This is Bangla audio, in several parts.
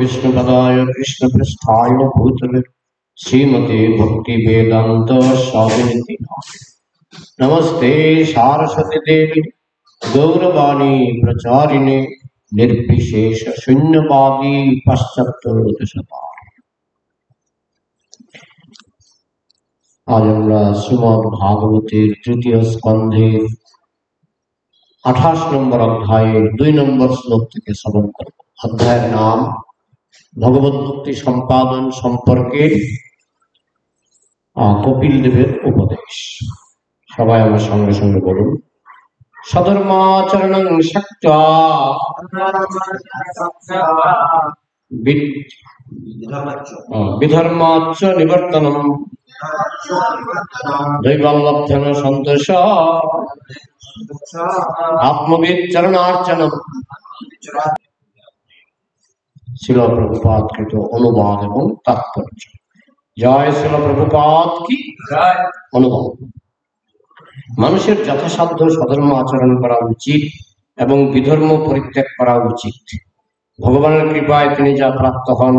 विष्णुपदाय कृष्णपृष्ठाय भूतले श्रीमते भक्ति वेदांत स्वामिनिति नमस्ते सारस्वती देवी गौरवाणी प्रचारिणे निर्विशेष शून्यवादी पाश्चात्य। आज আমরা শ্রীমদ্ ভাগবতের তৃতীয় স্কন্ধের 28 নম্বর অধ্যায়ের 2 নম্বর শ্লোক থেকে শ্রবণ করব। অধ্যায়ের নাম ভগবত ভক্তি সম্পাদন সম্পর্কে কপিল দেবের উপদেশ। সবাই আমার সঙ্গে সঙ্গে বলুন, সধর্মাচরণং শক্ত্বা বিধর্মাচ্চ নিবর্তনম দৈবাল্লব্ধেন সন্তোষ আত্মবিদ চরণার্চনম। শিল প্রভুপাদ কৃত অনুবাদ এবং তাৎপর্য। জয় শিল প্রভুপাদ কি অনুবাদ। মানুষের যথাসাধ্য সধর্ম আচরণ করা উচিত এবং বিধর্ম পরিত্যাগ করা উচিত। ভগবানের কৃপায় তিনি যা প্রাপ্ত হন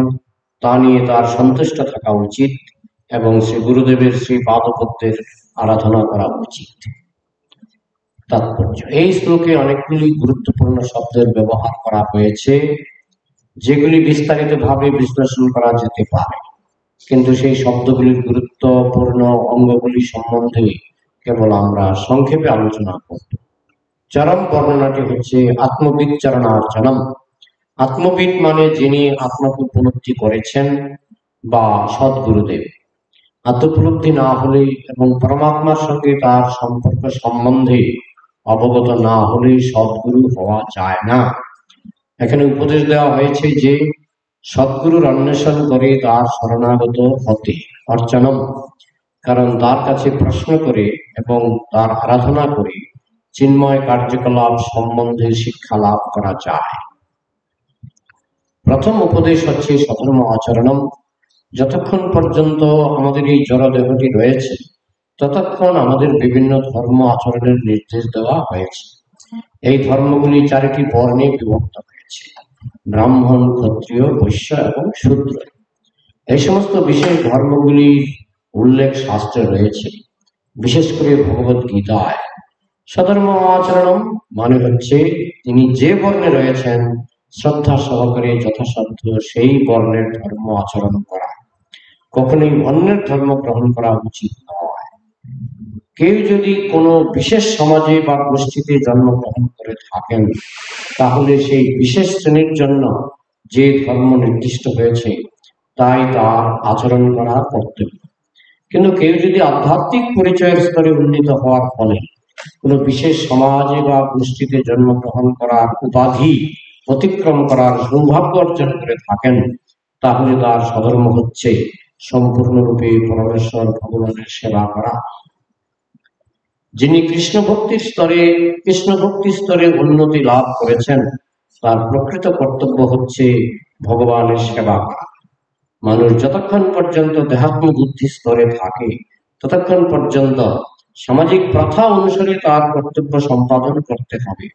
তা নিয়ে তার সন্তুষ্ট থাকা উচিত এবং শ্রী গুরুদেবের শ্রী পাদপদ্মের আরাধনা করা উচিত। তাৎপর্য, এই শ্লোকে অনেকগুলি গুরুত্বপূর্ণ শব্দের ব্যবহার করা হয়েছে যেগুলি বিস্তারিতভাবে বিশ্লেষণ করা যেতে পারে, কিন্তু সেই শব্দগুলির গুরুত্বপূর্ণ অঙ্গগুলি সম্বন্ধে কেবল আমরা সংক্ষেপে আলোচনা করব। চরম বর্ণনাটি হচ্ছে আত্মবিদ চরণার্চনম। আত্মবিদ মানে যিনি আত্মাকে উপলব্ধি করেছেন বা সদ্গুরুদেব। আত্মোপলব্ধি না হলে এবং পরমাত্মার সঙ্গে তার সম্পর্ক সম্বন্ধে অবগত না হলে সদ্গুরু হওয়া যায় না। এখানে উপদেশ দেওয়া হয়েছে যে সদ্গুরুর অন্বেষণ করে তার শরণাগত হতে অর্চনম, কারণ তার কাছে প্রশ্ন করে এবং তার আরাধনা করে চিন্ময় কার্যকলাপ সম্বন্ধে শিক্ষা লাভ করা যায়। প্রথম উপদেশ হচ্ছে সধর্ম আচরণম। যতক্ষণ পর্যন্ত আমাদের এই জড় দেহটি রয়েছে ততক্ষণ আমাদের বিভিন্ন ধর্ম আচরণের নির্দেশ দেওয়া হয়েছে। এই ধর্মগুলি 4টি বর্ণে বিভক্ত হয়েছে: ব্রাহ্মণ, ক্ষত্রিয়, বৈশ্য এবং শূদ্র। এই সমস্ত বিশেষ ধর্মগুলির উল্লেখ শাস্ত্রে রয়েছে, বিশেষ করে ভগবত গীতায়। সধর্ম আচরণম মানে হচ্ছে তিনি যে বর্ণে রয়েছেন শ্রদ্ধা সহকারে যথাসাধ্য সেই বর্ণের ধর্ম আচরণ করা। কখনোই অন্যের ধর্ম গ্রহণ করা উচিত নয়। কেউ যদি কোনো বিশেষ সমাজে বা গোষ্ঠীতে জন্মগ্রহণ করে থাকেন তাহলে সেই বিশেষ শ্রেণীর জন্য যে ধর্ম নির্দিষ্ট হয়েছে তাই তার আচরণ করা কর্তব্য। কিন্তু কেউ যদি আধ্যাত্মিক পরিচয়ের স্তরে উন্নীত হওয়ার ফলে কোনো বিশেষ সমাজে বা গোষ্ঠীতে জন্মগ্রহণ করার উপাধি অতিক্রম করার সৌভাগ্য অর্জন করে থাকেন তাহলে তার সধর্ম হচ্ছে সম্পূর্ণরূপে পরমেশ্বর ভগবানের সেবা করা। যিনি কৃষ্ণ ভক্তি স্তরে উন্নতি লাভ করেছেন তার প্রকৃত কর্তব্য হচ্ছে ভগবানের সেবা করা। মানুষ যতক্ষণ পর্যন্ত দেহাত্ম বুদ্ধি স্তরে থাকে ততক্ষণ পর্যন্ত সামাজিক প্রথা অনুসারে তার কর্তব্য সম্পাদন করতে হবে।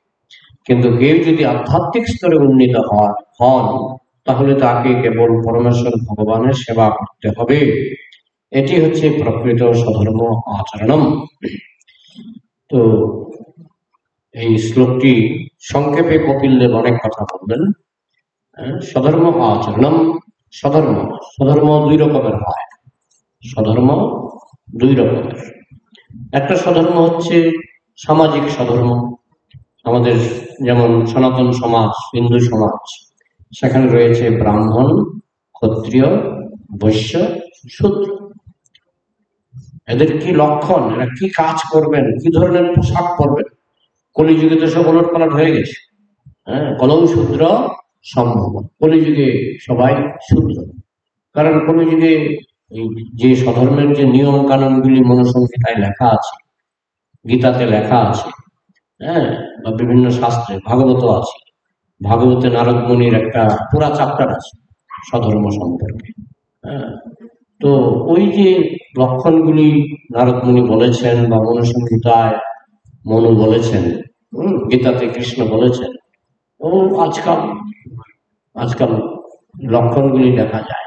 কিন্তু কেউ যদি আধ্যাত্মিক স্তরে উন্নীত হন তাহলে তাকে কেবল পরমেশ্বর ভগবানের সেবা করতে হবে। এটি হচ্ছে প্রকৃত সধর্ম আচরণম। তো এই শ্লোকটি সংক্ষেপে কপিল দেব অনেক কথা বলবেন। সধর্ম আচরণম, সধর্ম 2 রকমের হয়। সধর্ম 2 রকমের। একটা সধর্ম হচ্ছে সামাজিক সধর্ম। আমাদের যেমন সনাতন সমাজ, হিন্দু সমাজ, সেখানে রয়েছে ব্রাহ্মণ, ক্ষত্রিয়, বৈশ্য, শূদ্র। এদের কি লক্ষণ, এরা কি কাজ করবেন, কি ধরনের পোশাক পরবেন? কলিযুগে তো সব ওলট পালট হয়ে গেছে। কলৌ শূদ্র সম্ভব। কলিযুগে সবাই শূদ্র, কারণ কলিযুগে যে স্বধর্মের যে নিয়ম কানুনগুলি মনুসংহিতায় লেখা আছে, গীতাতে লেখা আছে, বা বিভিন্ন শাস্ত্রে, ভাগবত আছে। ভাগবতে নারদ মুনির একটা পুরা চ্যাপ্টার আছে স্বধর্ম সম্পর্কে। তো ওই যে লক্ষণগুলি নারদ মুনি বলেছেন বা মনুসংহিতায় মনু বলেছেন, গীতাতে কৃষ্ণ বলেছেন, ও আজকাল লক্ষণগুলি দেখা যায়।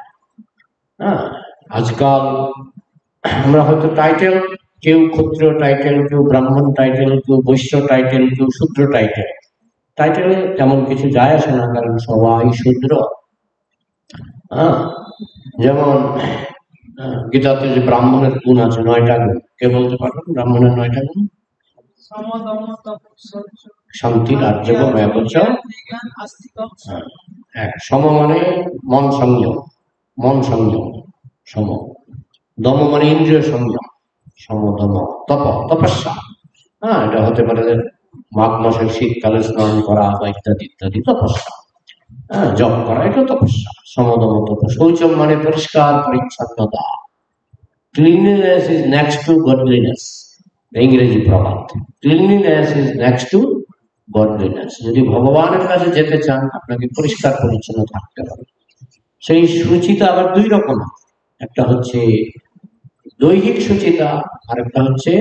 হ্যাঁ, আজকাল আমরা হয়তো টাইটেল, কেউ ক্ষত্রিয় টাইটেল, কেউ ব্রাহ্মণ টাইটেল, কেউ বৈশ্য টাইটেল, কেউ শূদ্র টাইটেল। টাইটেলে তেমন কিছু যায় আসে না, কারণ সবাই শূদ্র। হ্যাঁ, যেমন গীতাতে যে ব্রাহ্মণের গুণ আছে 9টা গুণ, কে বলতে পারবেন ব্রাহ্মণের 9টা গুণ? শান্তি, রাজ্যবম, একচ। এক, সম মানে মন সংযম, মন সংযম সম। দম মানে ইন্দ্রিয় সংযম, সম দম। তপ, তপস্যা। হ্যাঁ, এটা হতে পারে মাঘ মাসের শীতকালে স্নান করা বা ইত্যাদি ইত্যাদি তপস্যা। হ্যাঁ, জপ করা, এটা তপস্যা। সমদম তপ। শৌচম মানে পরিষ্কার পরিচ্ছন্নতা। Cleanliness is next to godliness, ইংরেজি প্রবাদ। Cleanliness is next to godliness. যদি ভগবানের কাছে যেতে চান, আপনাকে পরিষ্কার পরিচ্ছন্ন থাকতে হবে। সেই সুচিতা আবার দুই রকম, একটা হচ্ছে দৈহিক সুচিতা, আর একটা হচ্ছে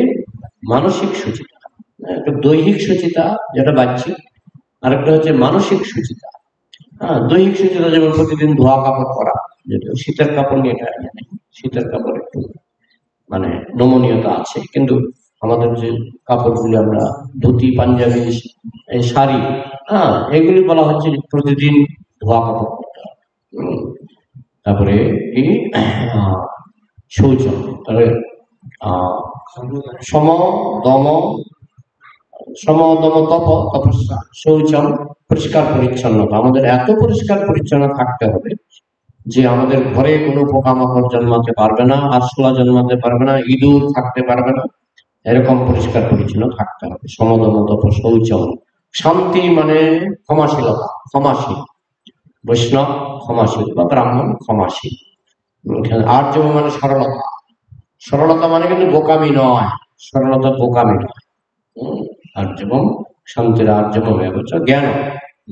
মানসিক সুচিতা। একটা দৈহিক সুচিতা যেটা বাহ্যিক, আর একটা হচ্ছে মানসিক সুচিতা। হ্যাঁ, দৈহিক সুচিতা যেমন প্রতিদিন ধোয়া কাপড় পরা, যেটা শীতের কাপড় নিয়ে এটা শীতের কাপড় একটু মানে নমনীয়তা আছে, কিন্তু আমাদের যে কাপড়গুলি আমরা ধুতি, পাঞ্জাবি, এই শাড়ি, হ্যাঁ, এগুলি বলা হচ্ছে প্রতিদিন ধোয়া কাপড় পরতে হবে। তারপরে এই শৌচম, তাহলে সম দম, সম দম তপ, তপস্যা। শৌচম পরিষ্কার পরিচ্ছন্নতা। আমাদের এত পরিষ্কার পরিচ্ছন্ন থাকতে হবে যে আমাদের ঘরে কোনো পোকামাকড় জন্মাতে পারবে না, আরশোলা জন্মাতে পারবে না, ইঁদুর থাকতে পারবে না, এরকম পরিষ্কার পরিচ্ছন্ন থাকতে হবে। সমদম তপ শৌচম। শান্তি মানে ক্ষমাশীলতা, ক্ষমাশীল। বৈষ্ণব ক্ষমাশীল বা ব্রাহ্মণ ক্ষমাশীল। আর্যব মানে সরলতা। সরলতা মানে কিন্তু বোকামি নয়, সরলতা বোকামি নয়। আর্যবম শান্তির আর্যবম এবচ। জ্ঞান,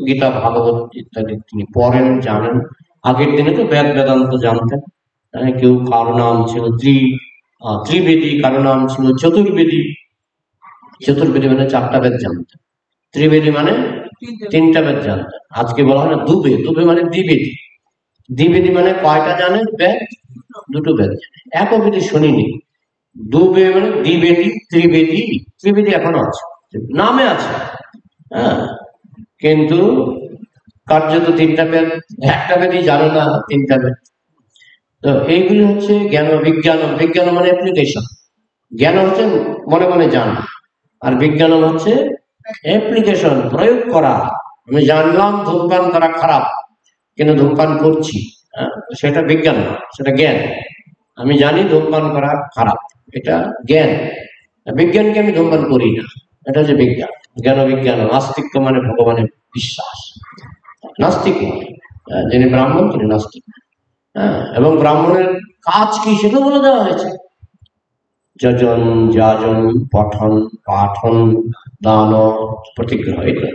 গীতা ভাগবত ইত্যাদি তিনি পড়েন, জানেন। আগের দিনে তো বেদ বেদান্ত জানতেন। কেউ, কারো নাম ছিল ত্রিবেদী, কারো নাম ছিল চতুর্বেদী। চতুর্বেদী মানে 4টা বেদ জানতেন, ত্রিবেদী মানে 3টা বেদ জানতেন। আজকে বলা হয় না দুবে, দুবে মানে দ্বিবেদী। দ্বিবেদী মানে কয়টা জানেন বেদ? 2টো বেদ জানেন। একবেদী শুনিনি। দুবে মানে দ্বিবেদী, ত্রিবেদী। ত্রিবেদী এখনো আছে, নামে আছে। হ্যাঁ, কিন্তু কার্যত 3টা বেদ, একটা বেদই জানে না 3টা বেদ। তো এইগুলি হচ্ছে জ্ঞান বিজ্ঞান। বিজ্ঞান মানে অ্যাপ্লিকেশন। জ্ঞান হচ্ছে মনে মনে জানা, আর বিজ্ঞান হচ্ছে অ্যাপ্লিকেশন, প্রয়োগ করা। আমি জানলাম ধূমপান করা খারাপ, কিন্তু ধূমপান করছি, সেটা বিজ্ঞান না, সেটা জ্ঞান। আমি জানি ধূমপান করা খারাপ, এটা জ্ঞান। বিজ্ঞানকে আমি ধূমপান করি না, এটা হচ্ছে বিজ্ঞান। জ্ঞান বিজ্ঞান। নাস্তিক্য মানে ভগবানের বিশ্বাস। নাস্তিক যিনি ব্রাহ্মণ তিনি নাস্তিক। হ্যাঁ, এবং ব্রাহ্মণের কাজ কি সেটা বলে দেওয়া হয়েছে। যজন যাজন পঠন পাঠন দান প্রতিগ্রহ, এই তো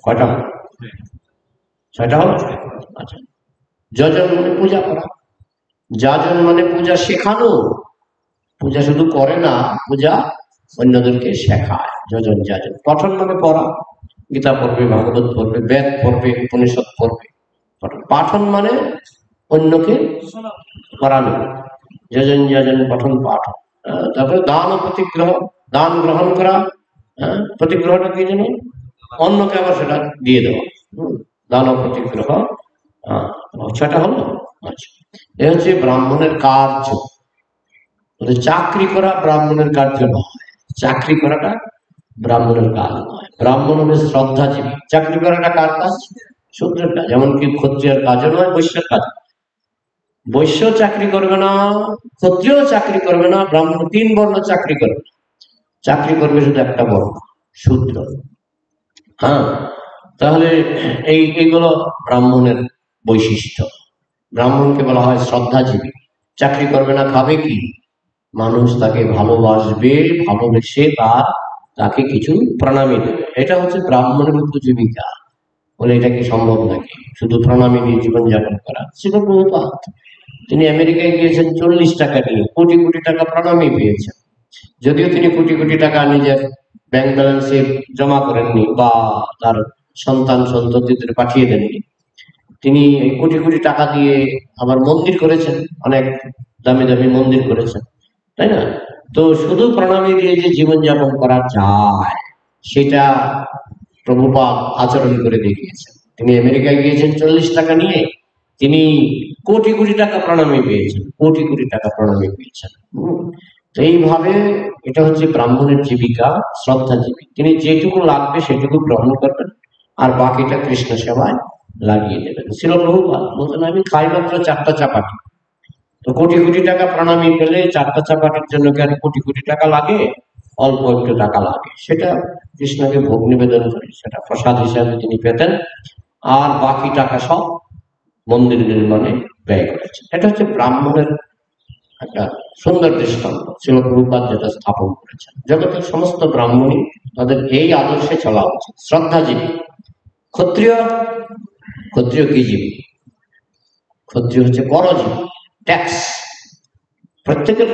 কয়টা? 6টা হলো। আচ্ছা, যজন মানে পূজা করা, যাজন মানে পূজা শেখানো। পূজা শুধু করে না, পূজা অন্যদেরকে শেখায়। যজন যাজন। পঠন মানে পড়া, গীতা পড়বে, ভাগবত পড়বে, বেদ পড়বে, উপনিষদ পড়বে। পাঠন মানে অন্যকে পড়ানো। যজন যাজন পঠন পাঠন। তারপরে দান ও প্রতিগ্রহ, দান গ্রহণ করা। প্রতিগ্রহটা কি জানি, অন্যকে আবার সেটা দিয়ে দেওয়া। দান ও প্রতিগ্রহ। 6টা হলো। আচ্ছা, এ হচ্ছে ব্রাহ্মণের কার্য। চাকরি করা ব্রাহ্মণের কার্য নয়, চাকরি করাটা ব্রাহ্মণের কাজ নয়। ব্রাহ্মণ হলে শ্রদ্ধাজীবী। চাকরি করাটা কার কাজ? শূদ্রের কাজ। এমনকি ক্ষত্রিয়ের কাজও নয়, বৈশ্যের কাজ। বৈশ্য চাকরি করবে না, ক্ষত্রিয় চাকরি করবে না, ব্রাহ্মণ 3 বর্ণ চাকরি করবে। চাকরি করবে শুধু একটা বর্ণ, শূদ্র। হ্যাঁ, তাহলে এইগুলো ব্রাহ্মণের বৈশিষ্ট্য। ব্রাহ্মণকে বলা হয় শ্রদ্ধাজীবী। চাকরি করবে না, খাবে কি? মানুষ তাকে ভালোবাসবে, ভালোবেসে তাকে কিছু প্রণামী দেবে। এটা হচ্ছে ব্রাহ্মণের উপজীবিকা। বলে এটা কি সম্ভব নাকি শুধু প্রণামী নিয়ে জীবনযাপন করা? সেটা প্রভুপাত, তিনি আমেরিকায় গিয়েছেন 40 টাকা নিয়ে, কোটি কোটি টাকা প্রণামী পেয়েছেন। যদিও তিনি কোটি কোটি টাকা নিজের ব্যাংক ব্যালেন্সে জমা করেননি বা তার সন্তান সন্ততিদের পাঠিয়ে দেননি, তিনি কোটি কোটি টাকা দিয়ে আবার মন্দির করেছেন, অনেক দামি দামি মন্দির করেছেন, তাই না? তো শুধু প্রণামী দিয়ে যে জীবনযাপন করা যায় সেটা প্রভুপাদ আচরণ করে দেখিয়েছেন। তিনি আমেরিকায় গিয়েছেন 40 টাকা নিয়ে, তিনি কোটি কোটি টাকা প্রণামী পেয়েছেন, কোটি কোটি টাকা প্রণামী পেয়েছেন। তো এইভাবে এটা হচ্ছে ব্রাহ্মণের জীবিকা, শ্রদ্ধাজীবী। তিনি যেটুকু লাগবে সেটুকু গ্রহণ করবেন আর বাকিটা কৃষ্ণ সেবায় লাগিয়ে দেবেন। ছিল প্রভুপাদ বলতেন, আমি খাই মাত্র 4টা চাপাটি, তো কোটি কোটি টাকা প্রণামী পেলে 4টা চাপাটির জন্য কি আর কোটি কোটি টাকা লাগে? অল্প একটু টাকা লাগে, সেটা কৃষ্ণকে ভোগ নিবেদন করে সেটা প্রসাদ হিসাবে তিনি পেতেন, আর বাকি টাকা সব মন্দির নির্মাণে ব্যয় করেছেন। এটা হচ্ছে ব্রাহ্মণের একটা সুন্দর দৃষ্টান্ত ছিল, প্রভুপাদ যেটা স্থাপন করেছেন। জগতের সমস্ত ব্রাহ্মণই তাদের এই আদর্শে চলা উচিত। শ্রদ্ধাজীবী। ক্ষত্রিয়, ক্ষত্রিয় কি জীবী? ক্ষত্রিয় হচ্ছে করজীবী, ট্যাক্স। প্রত্যেকের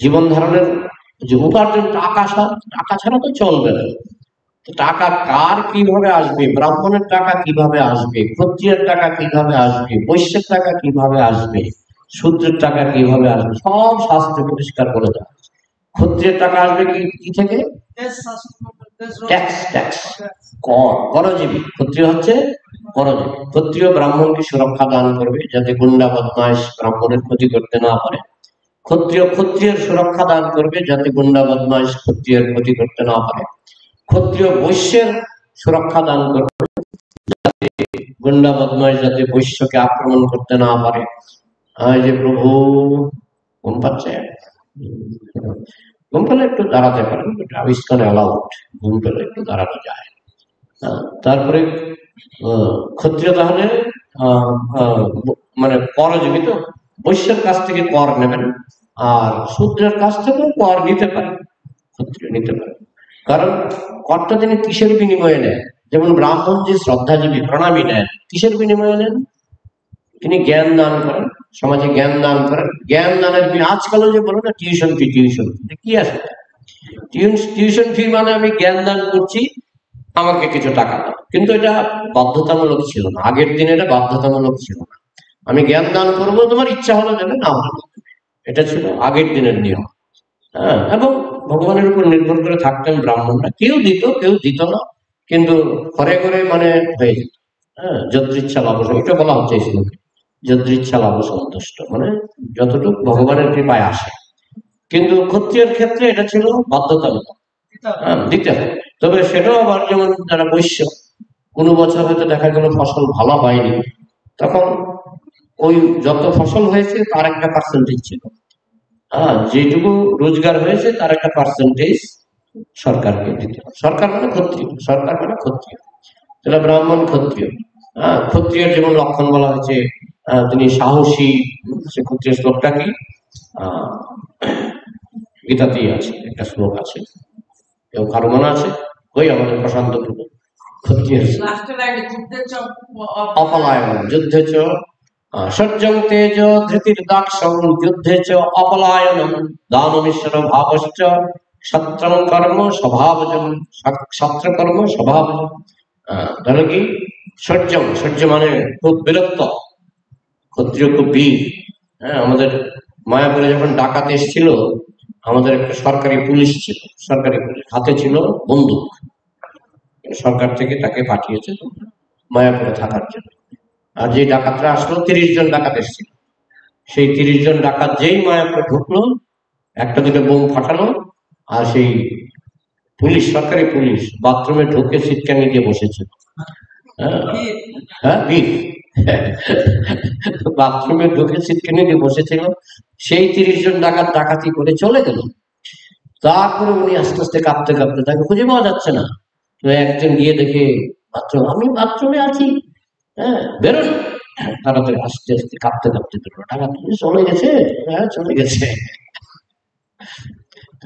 জীবন ধারণের যে উপার্জন, টাকা ছাড়া তো চলবে না। টাকা কার কিভাবে আসবে? ব্রাহ্মণের টাকা কিভাবে আসবে? ক্ষত্রিয়ের টাকা কিভাবে আসবে? বৈশ্যের টাকা কিভাবে আসবে? শূদ্রের টাকা কিভাবে আসবে? সব শাস্ত্রে পরিষ্কার করে দেওয়া। ক্ষত্রিয়ের টাকা আসবে কি থেকে? ট্যাক্স, ট্যাক্স, কর। করজীবী ক্ষত্রিয় হচ্ছে করজীবী। ক্ষত্রিয় ব্রাহ্মণকে সুরক্ষা দান করবে যাতে গুন্ডা বদমাইশ ব্রাহ্মণের ক্ষতি করতে না পারে। ক্ষত্রিয় ক্ষত্রিয়ের সুরক্ষা দান করবে যাতে গুন্ডা বদমাইশ ক্ষত্রিয়ের ক্ষতি করতে না পারে। ক্ষত্রিয় বৈশ্যের সুরক্ষা দান করবে যাতে গুন্ডা বদমাইশ যাতে বৈশ্যকে আক্রমণ করতে না পারে। যে প্রভু ঘুম পাচ্ছে, ঘুম পেলে একটু দাঁড়াতে পারেন, ইসকনে অ্যালাউড, ঘুম পেলে একটু দাঁড়ানো যায়। তারপরে ক্ষত্রিয় তাহলে মানে করজীবী, তো বৈশ্যের কাছ থেকে কর নেবেন, আর শূদ্রের কাছ থেকে কর নিতে পারেন, ক্ষত্রিয় নিতে পারেন। কারণ করটা তিনি কিসের বিনিময়ে নেন? যেমন ব্রাহ্মণ যে শ্রদ্ধাজীবী প্রণামী নেন, কিসের বিনিময়ে নেন? তিনি জ্ঞান দান করেন, সমাজে জ্ঞান দান করেন। জ্ঞান দানের আজকালও যে বলো না টিউশন ফি, টিউশন কি আছে? টিউশন ফি মানে আমি জ্ঞান দান করছি, আমাকে কিছু টাকা দাও। কিন্তু এটা বাধ্যতামূলক ছিল না, আগের দিনে এটা বাধ্যতামূলক ছিল না। আমি জ্ঞান দান করবো, তোমার ইচ্ছা হলে দেবে, না হলে, এটা ছিল আগের দিনের নিয়ম। হ্যাঁ, এবং ভগবানের উপর নির্ভর করে থাকতেন ব্রাহ্মণরা। কেউ দিত, কেউ দিত না, কিন্তু ঘরে ঘরে মানে হয়ে যেত। হ্যাঁ, যদৃচ্ছা লাভ, এটা বলা হচ্ছে এই শ্লোকে, যদৃচ্ছা লাভ সন্তুষ্ট, মানে যতটুকু ভগবানের কৃপায় আসে। কিন্তু ক্ষত্রিয়ের ক্ষেত্রে এটা ছিল বাধ্যতামূলক, দিতে হবে। তবে সেটাও আবার যেমন যারা বৈশ্য, কোনো বছর হয়তো দেখা গেল ফসল ভালো হয়নি, তখন ওই যত ফসল হয়েছে তার একটা পার্সেন্টেজ ছিল, যেটুকু রোজগার হয়েছে তার একটা পার্সেন্টেজ সরকারকে দিতে হবে। সরকার মানে ক্ষত্রিয়, সরকার মানে ক্ষত্রিয়। তাহলে ব্রাহ্মণ ক্ষত্রিয়। ক্ষত্রিয়ের যেমন লক্ষণ বলা হয়েছে, তিনি সাহসী। সে ক্ষত্রিয় শ্লোকটা কি? গীতাতেই আছে, একটা শ্লোক আছে, কেউ কারো মনে আছে? ওই আমাদের প্রশান্ত প্রভু ক্ষত্রিয় অপলায়ন যুদ্ধে চ সজ্জং তেজ ধৃতির দাক্ষং যুদ্ধে চ অপলায়নম দানমিশ্বর ভাবশ্চ সত্রং কর্ম স্বভাবজম, সত্রকর্ম স্বভাবজম। তাহলে কি? সজ্জং, সহ্য মানে খুব বিরক্ত, ক্ষত্রিয় খুব বীর। হ্যাঁ, আমাদের মায়াপুরে যখন ডাকাত এসেছিল, আমাদের একটা সরকারি পুলিশ ছিল, সরকারি পুলিশ, হাতে ছিল বন্দুক, সরকার থেকে তাকে পাঠিয়েছে মায়াপুরে থাকার জন্য। আর যে ডাকাতরা আসলো, 30 জন ডাকাত এসেছিল, সেই 30 জন ডাকাত যেই মায়াপুরে ঢুকলো, একটা দুটো বোম ফাটালো, আর সেই পুলিশ, সরকারি পুলিশ বাথরুমে ঢুকে সিটকানি দিয়ে বসেছিল। হ্যাঁ, বীর বাথরুমে ঢুকে সিটকানি দিয়ে বসেছিল। সেই 30 জন ডাকাত ডাকাতি করে চলে গেল। তারপরে উনি আস্তে আস্তে কাঁপতে কাঁপতে, তাকে খুঁজে পাওয়া যাচ্ছে না। তো একজন গিয়ে দেখে বাথরুম, আমি বাথরুমে আছি, হ্যাঁ বেরোন তাড়াতাড়ি। আস্তে আস্তে কাঁপতে কাঁপতে বেরোলো, ডাকাত চলে গেছে। হ্যাঁ, চলে গেছে।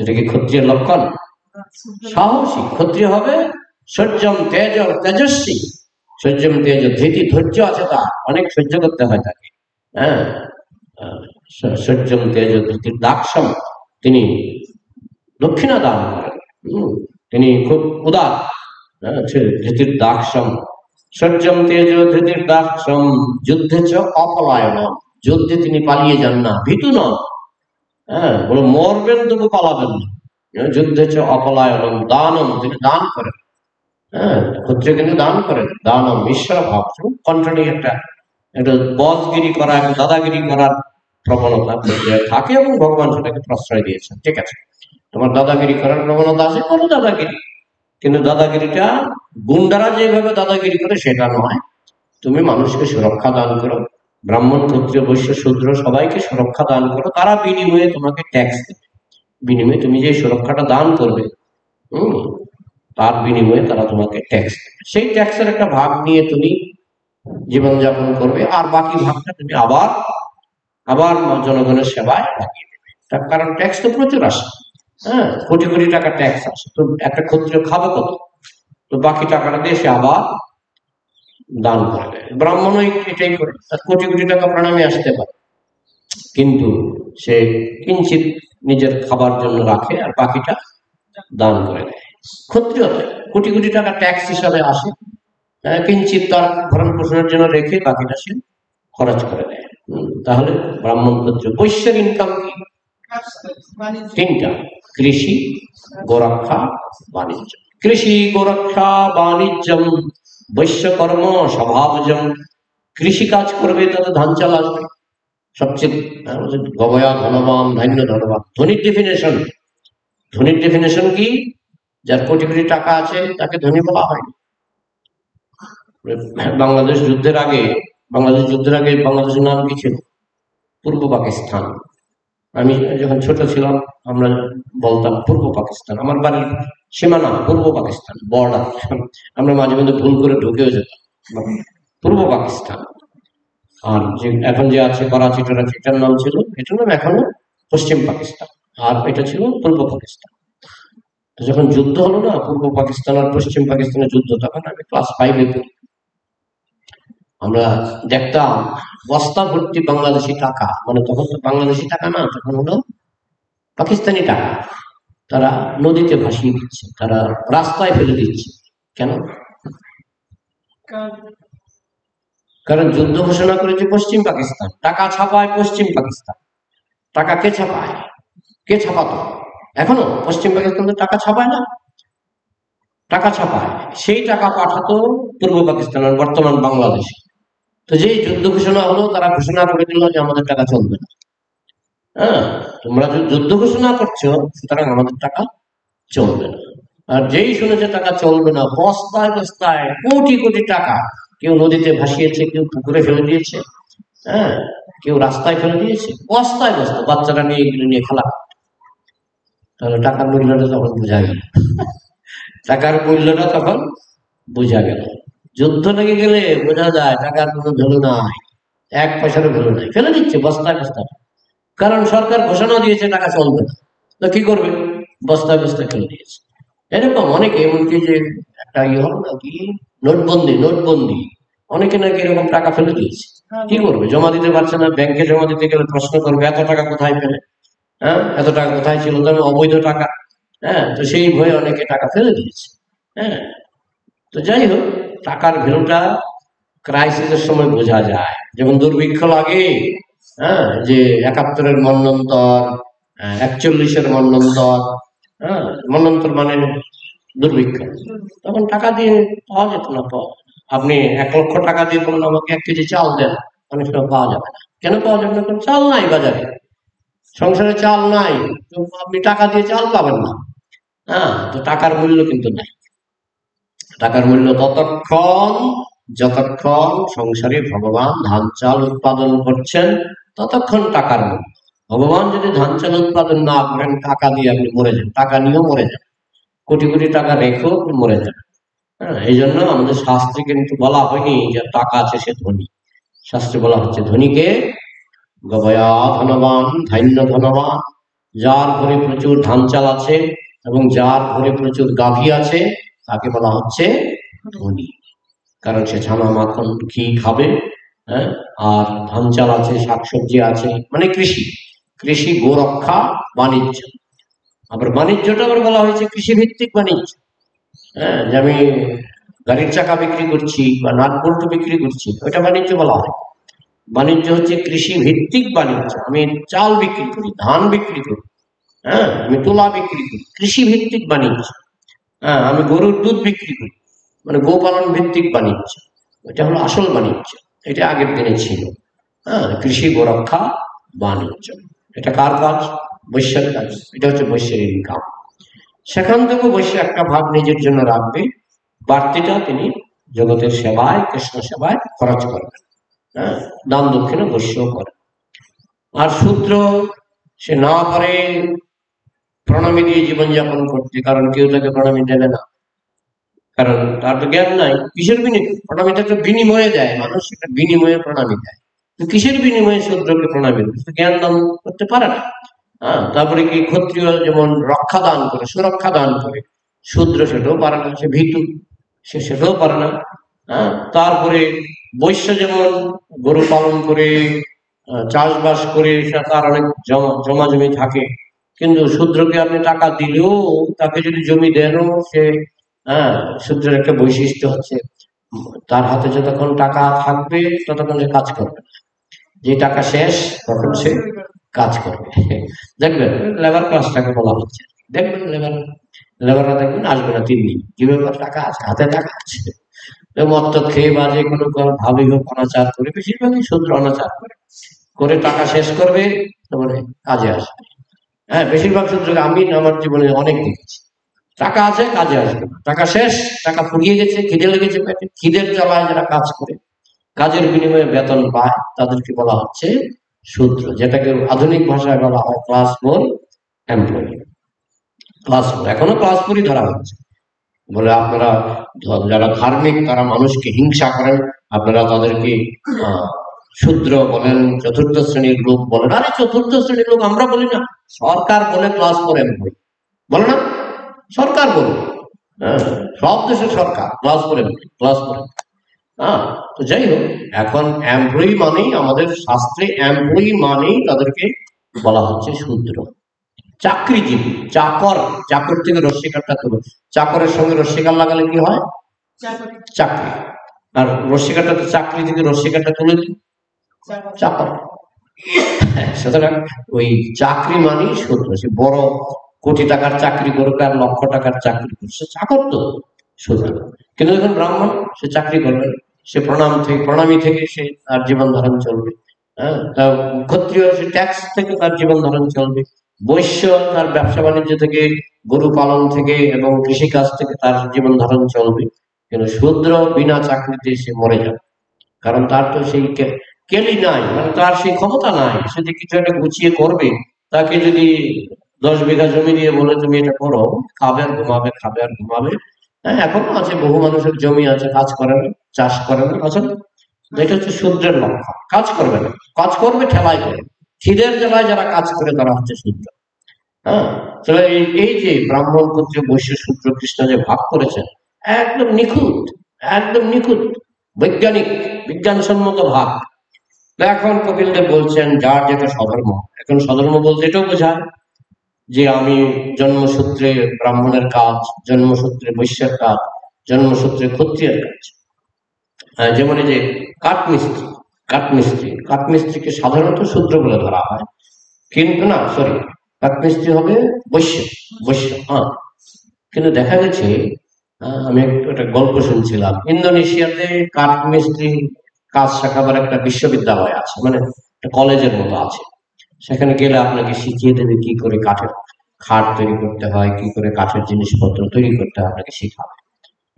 এটা কি ক্ষত্রিয়ের লক্ষণ? সাহসী ক্ষত্রিয় হবে। সহ্যম তেজ, তেজস্বী। সহ্যম তেজ, ধৃতি, ধৈর্য আছে তার, অনেক সহ্য করতে হয় তাকে। হ্যাঁ, সহ্যম তেজ ধৃতির দাক্ষম, তিনি দক্ষিণা দান করেন। তিনি খুব উদার। ধৃতির দাক্ষম সূর্যম তেজ ধৃতির দাক্ষম যুদ্ধে চ অপলায়ন, যুদ্ধে তিনি পালিয়ে যান না, ভীতু নন। হ্যাঁ, বলে মরবেন তবু পালাবেন না। যুদ্ধে চ অপলায়নম দানম, তিনি দান করেন। হ্যাঁ, ক্ষত্রিয় কিন্তু দান করেন, দানম ঈশ্বর ভাব, কন্ট্রারি একটা একটা বসগিরি করা, একটা দাদাগিরি করার প্রবণতা থাকে এবং ভগবান সেটাকে প্রশ্রয় দিয়েছেন। ঠিক আছে, তোমার দাদাগিরি করার প্রবণতা আছে, কোনো দাদাগিরি, কিন্তু দাদাগিরিটা গুন্ডারা যেভাবে দাদাগিরি করে সেটা নয়। তুমি মানুষকে সুরক্ষা দান করো, ব্রাহ্মণ ক্ষত্রিয় বৈশ্য শূদ্র সবাইকে সুরক্ষা দান করো, তারা বিনিময়ে তোমাকে ট্যাক্স দেবে। বিনিময়ে তুমি যে সুরক্ষাটা দান করবে, তার বিনিময়ে তারা তোমাকে ট্যাক্স দেবে। সেই ট্যাক্সের একটা ভাগ নিয়ে তুমি জীবনযাপন করবে, আর বাকি ভাগটা তুমি আবার আবার জনগণের সেবায় লাগিয়ে দেবে। তার কারণ ট্যাক্স তো প্রচুর আসে। হ্যাঁ, কোটি কোটি টাকা ট্যাক্স আসে, তো একটা ক্ষত্রিয় খাবে কত? তো বাকি টাকাটা দিয়ে সে আবার দান করে দেয়। ব্রাহ্মণও এটাই করে, তার কোটি কোটি টাকা প্রণামে আসতে পারে, কিন্তু সে কিঞ্চিত নিজের খাবার জন্য রাখে আর বাকিটা দান করে দেয়। ক্ষত্রিয় কোটি কোটি টাকা ট্যাক্স হিসাবে আসে, কিঞ্চিত তার ভরণ পোষণের জন্য রেখে বাকিটা সে খরচ করে দেয়। তাহলে ব্রাহ্মণ ক্ষত্রিয় বৈশ্যের ইনকাম কি? তিনটা: কৃষি, গোরক্ষা, বাণিজ্য। কৃষি গোরক্ষা বাণিজ্যম বৈশ্যকর্ম স্বভাবজম। কৃষি কাজ করবে, তাতে ধান চাল আসবে। সবচেয়ে গবয়া ধনবান, ধান্য ধনবান। ধনীর ডেফিনেশন, ধনীর ডেফিনেশন কি? যার কোটি কোটি টাকা আছে তাকে ধনী বলা হয়। বাংলাদেশ যুদ্ধের আগে বাংলাদেশের নাম কি ছিল? পূর্ব পাকিস্তান। আমি যখন ছোট ছিলাম আমরা বলতাম পূর্ব পাকিস্তান। আমার বাড়ির সীমানা পূর্ব পাকিস্তান, বর্ডার। আমরা মাঝে মধ্যে ভুল করে ঢুকেও যেতাম পূর্ব পাকিস্তান। আর যে এখন যে আছে করাচি টরাচি, এটার নাম ছিল, এটার নাম এখনো পশ্চিম পাকিস্তান, আর এটা ছিল পূর্ব পাকিস্তান। তো যখন যুদ্ধ হলো না পূর্ব পাকিস্তান আর পশ্চিম পাকিস্তানের যুদ্ধ, তখন আমি ক্লাস 5-এ পড়ি। আমরা দেখতাম বস্তা ভর্তি বাংলাদেশি টাকা, মানে তখন তো বাংলাদেশি টাকা না, তখন হলো পাকিস্তানি টাকা, তারা নদীতে ভাসিয়ে দিচ্ছে, তারা রাস্তায় ফেলে দিচ্ছে। কেন? কারণ যুদ্ধ ঘোষণা করেছে পশ্চিম পাকিস্তান, টাকা ছাপায় পশ্চিম পাকিস্তান। টাকা কে ছাপায়? কে ছাপাতো? এখনো পশ্চিম পাকিস্তান তো টাকা ছাপায় না, টাকা ছাপায়। সেই টাকা পাঠাতো পূর্ব পাকিস্তান আর বর্তমান বাংলাদেশে। তো যেই যুদ্ধ ঘোষণা হলো, তারা ঘোষণা করে দিল যে আমাদের টাকা চলবে না। হ্যাঁ, তোমরা যদি যুদ্ধ ঘোষণা করছো, সুতরাং আমাদের টাকা চলবে না। আর যেই শুনেছে টাকা চলবে না, বস্তায় বস্তায় কোটি কোটি টাকা কেউ নদীতে ভাসিয়েছে, কেউ পুকুরে ফেলে দিয়েছে, হ্যাঁ, কেউ রাস্তায় ফেলে দিয়েছে, বস্তায় বস্তা, বাচ্চারা নিয়ে এগুলো নিয়ে খেলা। তাহলে টাকার মূল্যটা তখন বোঝা গেল, টাকার মূল্যটা তখন বোঝা গেল। যুদ্ধ লেগে গেলে বোঝা যায় টাকার কোনো ভ্যালু নাই, 1 পয়সারও ভ্যালু নাই, ফেলে দিচ্ছে বস্তায় বস্তায়। কারণ সরকার ঘোষণা দিয়েছে টাকা চলবে না, তো কি করবে? বস্তায় বস্তায় ফেলে দিয়েছে। এরকম অনেকে, এমনকি যে একটা হলো নাকি নোটবন্দি, অনেকে নাকি এরকম টাকা ফেলে দিয়েছে। কি করবে? জমা দিতে পারছে না, ব্যাংকে জমা দিতে গেলে প্রশ্ন করবে এত টাকা কোথায় পেলে, হ্যাঁ, এত টাকা কোথায় ছিল, তবে অবৈধ টাকা। হ্যাঁ, তো সেই ভয়ে অনেকে টাকা ফেলে দিয়েছে। হ্যাঁ, তো যাই হোক, টাকার ভ্যালুটা ক্রাইসিসের সময় বোঝা যায়, যেমন দুর্ভিক্ষ লাগে, হ্যাঁ, যে 71-এর মন্বন্তর, 41-এর মন্বন্তর, হ্যাঁ, মন্বন্তর মানে দুর্ভিক্ষ, তখন টাকা দিয়ে পাওয়া যেত না। আপনি 1 লক্ষ টাকা দিয়ে বলুন আমাকে 1 কেজি চাল দেন, অনেক সময় পাওয়া যাবে না। কেন পাওয়া যাবে না? কারণ চাল নাই বাজারে, সংসারে চাল নাই, তো আপনি টাকা দিয়ে চাল পাবেন না। হ্যাঁ, তো টাকার মূল্য কিন্তু নাই। টাকার মূল্য যতক্ষণ সংসারে ভগবান ধান চাল উৎপাদন করছেন, ততক্ষণ টাকার মূল্য। ভগবান যদি ধান চাল উৎপাদন না করেন, টাকা দিয়ে আপনি মরে যান, টাকা নিয়েও মরে যান, কোটি কোটি টাকা রেখেও আপনি মরে যান। হ্যাঁ, এই জন্য আমাদের শাস্ত্রে কিন্তু বলা হয়নি যে টাকা আছে সে ধনী। শাস্ত্রে বলা হচ্ছে ধনীকে গবয়া ধনবান, ধান্য ধনবান। যার ঘরে প্রচুর ধান চাল আছে এবং যার ঘরে প্রচুর গাভী আছে, তাকে বলা হচ্ছে ধনী। কারণ সে ছানা মাখন ঘি খাবে, হ্যাঁ, আর ধান চাল আছে, শাকসবজি আছে, মানে কৃষি গোরক্ষা বাণিজ্য। আবার বাণিজ্যটা আবার বলা হয়েছে কৃষি ভিত্তিক বাণিজ্য। হ্যাঁ, যে আমি গাড়ির চাকা বিক্রি করছি বা নাট বল্টু বিক্রি করছি, ওইটা বাণিজ্য বলা হয়। বাণিজ্য হচ্ছে কৃষি ভিত্তিক বাণিজ্য। আমি চাল বিক্রি করি, ধান বিক্রি করি, হ্যাঁ, আমি তুলা বিক্রি করি, কৃষি ভিত্তিক বাণিজ্য। হ্যাঁ, আমি গরুর দুধ বিক্রি করি, মানে গোপালন ভিত্তিক বাণিজ্য। এটা হলো আসল বাণিজ্য। এটা আগের দিনে ছিল। হ্যাঁ, কৃষি গোরক্ষা বাণিজ্য। এটা কার কাজ? বৈশ্যের কাজ। এটা হচ্ছে বৈশ্যের ইনকাম। সেখান থেকে বৈশ্য একটা ভাগ নিজের জন্য রাখবে, বাড়তিটা তিনি জগতের সেবায়, কৃষ্ণ সেবায় খরচ করবেন। হ্যাঁ, দান দক্ষিণে বৈশ্যও করে। আর শূদ্র সে না পারে প্রণামী দিয়ে জীবনযাপন করতে, কারণ কেউ তাকে প্রণামী দেবে না, কারণ তার তো জ্ঞান নাই। কিসের বিনিময়? প্রণামীটা তো বিনিময়ে দেয়, মানুষ একটা বিনিময়ে প্রণামী দেয়। তো কিসের বিনিময়ে শূদ্রকে প্রণামী দেবে? জ্ঞান দান করতে পারে না। হ্যাঁ, তারপরে কি ক্ষত্রিয় যেমন রক্ষা দান করে, সুরক্ষা দান করে, শূদ্র সেটাও পারে না, সে ভীতু, সে সেটাও পারে না। হ্যাঁ, তারপরে বৈশ্য যেমন গরু পালন করে, চাষবাস করে, তার অনেক জমা জমি থাকে, কিন্তু শূদ্রকে আপনি টাকা দিলেও, তাকে যদি জমি দেনও, সে, হ্যাঁ, শূদ্রের একটা বৈশিষ্ট্য হচ্ছে তার হাতে যতক্ষণ টাকা থাকবে ততক্ষণ সে কাজ করবে, যে টাকা শেষ তখন সে কাজ করবে। দেখবেন লেবার ক্লাসটাকে বলা হচ্ছে, দেখবেন লেবাররা দেখবেন আসবে না 3 দিন। কি ব্যাপার? টাকা আছে, হাতে টাকা আছে। মদ খেয়ে বা যে কোনো ভাবি হোক অনাচার করে, বেশিরভাগই শূদ্র অনাচার করে করে টাকা শেষ করবে, তারপরে কাজে আসবে। হ্যাঁ, বেশিরভাগ শূদ্রকে আমি আমার জীবনে অনেক দেখেছি। টাকা আছে, কাজে আসবে না, টাকা শেষ, টাকা ফুরিয়ে গেছে, খিদে লেগেছে পেটে, খিদের জ্বালায় যারা কাজ করে, কাজের বিনিময়ে বেতন পায়, তাদেরকে বলা হচ্ছে শূদ্র, যেটাকে আধুনিক ভাষায় বলা হয় ক্লাস 4 এমপ্লয়ি। ক্লাস 4, এখনো ক্লাস 4ই ধরা হচ্ছে। বলে আপনারা যারা ধার্মিক তারা মানুষকে হিংসা করেন, আপনারা তাদেরকে শূদ্র বলেন, চতুর্থ শ্রেণীর লোক বলেন। আরে চতুর্থ শ্রেণীর লোক আমরা বলি না, সরকার বলে ক্লাস 4 এমপ্লয়ি, বলে না? সরকার বলে, হ্যাঁ, সব দেশের সরকার ক্লাস 4 এমপ্লয়ি, ক্লাস 4। হ্যাঁ, তো যাই হোক, এখন এমপ্লয়ি মানেই, আমাদের শাস্ত্রে এমপ্লয়ি মানেই তাদেরকে বলা হচ্ছে শূদ্র। চাকরিজীবী, চাকর, চাকর থেকে রস্যিকারটা তুলো, চাকরের সঙ্গে রস্যিকার লাগালে কি হয়? চাকরি। আর রস্যিকারটা তো চাকরি থেকে রস্যিকারটা তুলে দিই, চাকর। সুতরাং ওই চাকরি মানেই শূদ্র। সে বড় কোটি টাকার চাকরি করুক আর লক্ষ টাকার চাকরি করুক, সে চাকর তো, শূদ্র। কিন্তু যখন ব্রাহ্মণ, সে চাকরি করবে, সে প্রণামী থেকে সে তার জীবন ধারণ চলবে। হ্যাঁ, ক্ষত্রিয় সে ট্যাক্স থেকে তার জীবন ধারণ চলবে। বৈশ্য তার ব্যবসা বাণিজ্য থেকে, গরু পালন থেকে এবং কৃষিকাজ থেকে তার জীবন ধারণ চলবে। কিন্তু শূদ্র বিনা চাকরিতে সে মরে যাবে, কারণ তার তো সেই কেলি নাই, মানে তার সেই ক্ষমতা নাই। সে যে কিছু একটা গুছিয়ে করবে, তাকে যদি 10 বিঘা জমি দিয়ে বলে তুমি এটা করো, খাবে আর ঘুমাবে, খাবে আর ঘুমাবে। হ্যাঁ, এখনো আছে, বহু মানুষের জমি আছে, কাজ করে না, চাষ করে না, আছেন। এটা হচ্ছে শূদ্রের লক্ষণ, কাজ করবে না, কাজ করবে ঠেলায় করে, খিদের জ্বালায় যারা কাজ করে তারা হচ্ছে শূদ্র। হ্যাঁ, তাহলে এই যে ব্রাহ্মণ, ক্ষত্রিয়, বৈশ্য, শূদ্র কৃষ্ণ যে ভাগ করেছেন, একদম নিখুঁত, একদম নিখুঁত, বৈজ্ঞানিক, বিজ্ঞানসম্মত ভাগ। এখন কপিল দেব বলছেন যার যেটা স্বধর্ম। এখন স্বধর্ম বলতে এটাও বোঝায় যে আমি জন্মসূত্রে ব্রাহ্মণের কাজ, জন্মসূত্রে বৈশ্যের কাজ, জন্মসূত্রে ক্ষত্রিয়ের কাজ। যেমন এই যে কাঠমিস্ত্রি, কাঠমিস্ত্রিকে সাধারণত শূদ্র বলে ধরা হয়, কিন্তু না, সরি, কাঠমিস্ত্রি হবে বৈশ্য, হ্যাঁ। কিন্তু দেখা গেছে, আমি একটা গল্প শুনছিলাম, ইন্দোনেশিয়াতে কাঠমিস্ত্রি কাজ শেখাবার একটা বিশ্ববিদ্যালয় আছে, মানে একটা কলেজের মতো আছে। সেখানে গেলে আপনাকে শিখিয়ে দেবে কি করে কাঠের খাট তৈরি করতে হয়, কি করে কাঠের জিনিসপত্র তৈরি করতে হয়, আপনাকে শেখাবে।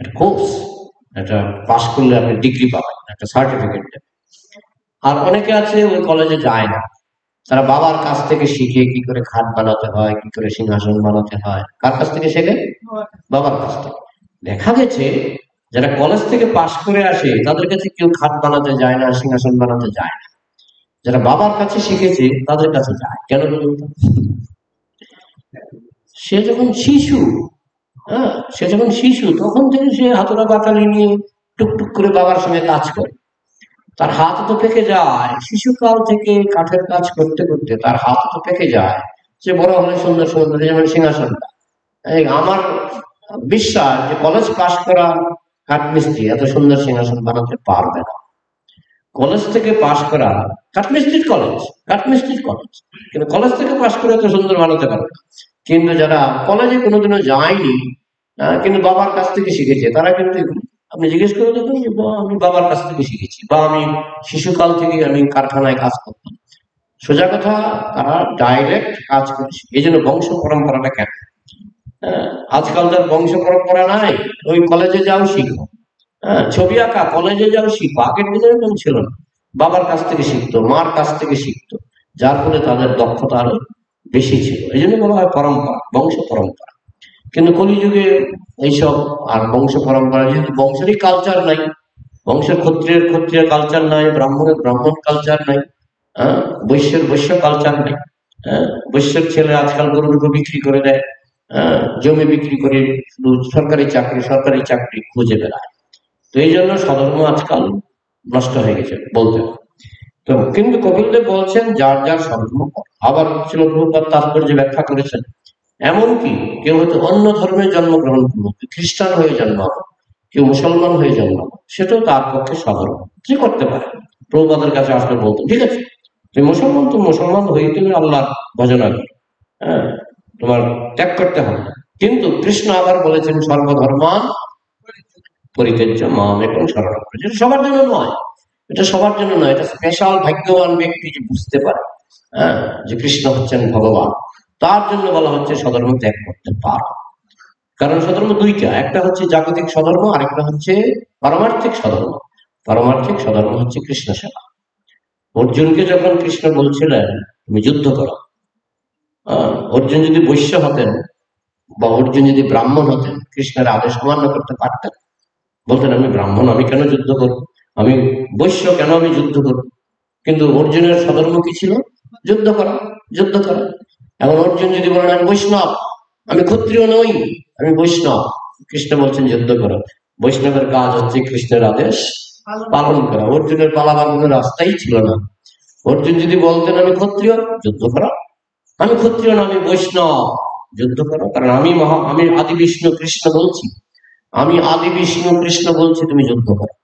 একটা কোর্স, একটা পাস করলে আপনি ডিগ্রি পাবেন, একটা সার্টিফিকেট দেবেন। আর অনেকে আছে ওই কলেজে যায় না, তারা বাবার কাছ থেকে শিখে কি করে খাট বানাতে হয়, কি করে সিংহাসন বানাতে হয়। কার কাছ থেকে শেখে? বাবার কাছ থেকে। দেখা গেছে যারা কলেজ থেকে পাশ করে আসে তাদের কাছে কেউ খাট বানাতে যায় না, সিংহাসন বানাতে যায় না। যারা বাবার কাছে শিখেছে তাদের কাছে যায়। কেন বলুন তো? সে যখন শিশু, হ্যাঁ, সে যখন শিশু তখন থেকে সে হাতুড়া বাটালি নিয়ে টুকটুক করে বাবার সঙ্গে কাজ করে। তার হাত তো পেকে যায়, শিশুকাল থেকে কাঠের কাজ করতে করতে তার হাত তো পেকে যায়। সে বড় হলে সুন্দর সুন্দর, যেমন সিংহাসনটা। আমার বিশ্বাস যে কলেজ পাশ করা কাঠমিস্ত্রি এত সুন্দর সিংহাসন বানাতে পারবে না। কলেজ থেকে পাশ করা, কাঠমিস্ত্রির কলেজ, কাঠমিস্ত্রির কলেজ, কিন্তু কলেজ থেকে পাশ করে এত সুন্দর বানাতে পারবে না। কিন্তু যারা কলেজে কোনোদিনও যায়নি, কিন্তু বাবার কাছ থেকে শিখেছে, তারা কিন্তু আপনি জিজ্ঞেস করে দেখুন যে আমি বাবার কাছ থেকে শিখেছি, বা আমি শিশুকাল থেকে আমি কারখানায় কাজ করতাম। সোজা কথা, তারা ডাইরেক্ট কাজ করেছে। এই জন্য বংশ পরম্পরাটা কেন? আজকাল তার বংশ পরম্পরা নাই, ওই কলেজে যাও শিখো। ছবি আঁকা কলেজে যাও শিখো, আগের দিনে এরকম ছিল না। বাবার কাছ থেকে শিখতো, মার কাছ থেকে শিখতো, যার ফলে তাদের দক্ষতা আরো বেশি ছিল। এই জন্য বলা হয় পরম্পরা, বংশ পরম্পরা। কিন্তু কলিযুগে এইসব আর বংশ পরম্পরা, যেহেতু বংশেরই কালচার নাই, বংশের ক্ষত্রিয়ের ক্ষত্রিয় কালচার নাই, ব্রাহ্মণের ব্রাহ্মণ কালচার নাই, বৈশ্যের বৈশ্য কালচার নাই। বৈশ্যের ছেলে আজকাল গরু দুটো বিক্রি করে দেয়, জমি বিক্রি করে শুধু সরকারি চাকরি খুঁজে বেড়ায়। তো এই জন্য স্বধর্ম আজকাল নষ্ট হয়ে গেছে বলতে হয়। তো কিন্তু কপিলদেব বলছেন যার যার স্বধর্ম। আবার ছিল প্রভুপাদ তাৎপর্য ব্যাখ্যা করেছেন, এমনকি কেউ হয়তো অন্য ধর্মে জন্মগ্রহণ করলো, খ্রিস্টান হয়ে জন্মাবো, কেউ মুসলমান হয়ে জন্মাবো, সেটাও তার পক্ষে স্বধর্ম, কি করতে পারে। প্রভুপাদের কাছে আসলে বলতো, ঠিক আছে তুমি মুসলমান হয়ে তুমি আল্লাহ ভজনা করো, তোমার ত্যাগ করতে হবে। কিন্তু কৃষ্ণ আবার বলেছেন সর্বধর্মান পরিত্যাজ্য মাম একং শরণম ব্রজ। এটা সবার জন্য নয়, এটা সবার জন্য নয়, এটা স্পেশাল ভাগ্যবান ব্যক্তি যে বুঝতে পারে যে কৃষ্ণ হচ্ছেন ভগবান, তার জন্য বলা হচ্ছে স্বধর্ম ত্যাগ করতে পারো। কারণ স্বধর্ম দুইটা, একটা হচ্ছে জাগতিক স্বধর্ম, আরেকটা হচ্ছে পারমার্থিক স্বধর্ম। পারমার্থিক স্বধর্ম হচ্ছে কৃষ্ণ সেবা। অর্জুনকে যখন কৃষ্ণ বলছিলেন তুমি যুদ্ধ করো, অর্জুন যদি বৈশ্য হতেন বা অর্জুন যদি ব্রাহ্মণ হতেন, কৃষ্ণের আদেশ অমান্য করতে পারতেন? বলতেন আমি ব্রাহ্মণ, আমি কেন যুদ্ধ করবো, আমি বৈশ্য, কেন আমি যুদ্ধ করবো? কিন্তু অর্জুনের স্বধর্ম কি ছিল? যুদ্ধ করা, যুদ্ধ করা। এখন অর্জুন যদি বলেন আমি বৈষ্ণব, আমি ক্ষত্রিয় নই, আমি বৈষ্ণব, কৃষ্ণ বলছেন যুদ্ধ করো। বৈষ্ণবের কাজ হচ্ছে কৃষ্ণের আদেশ পালন করা। অর্জুনের পালাবার কোনো রাস্তাই ছিল না। অর্জুন যদি বলতেন আমি ক্ষত্রিয়, যুদ্ধ করা, আমি ক্ষত্রিয় না আমি বৈষ্ণব, যুদ্ধ করো, কারণ আমি আদি বিষ্ণু কৃষ্ণ বলছি, আমি আদি বিষ্ণু কৃষ্ণ বলছি, তুমি যুদ্ধ করো।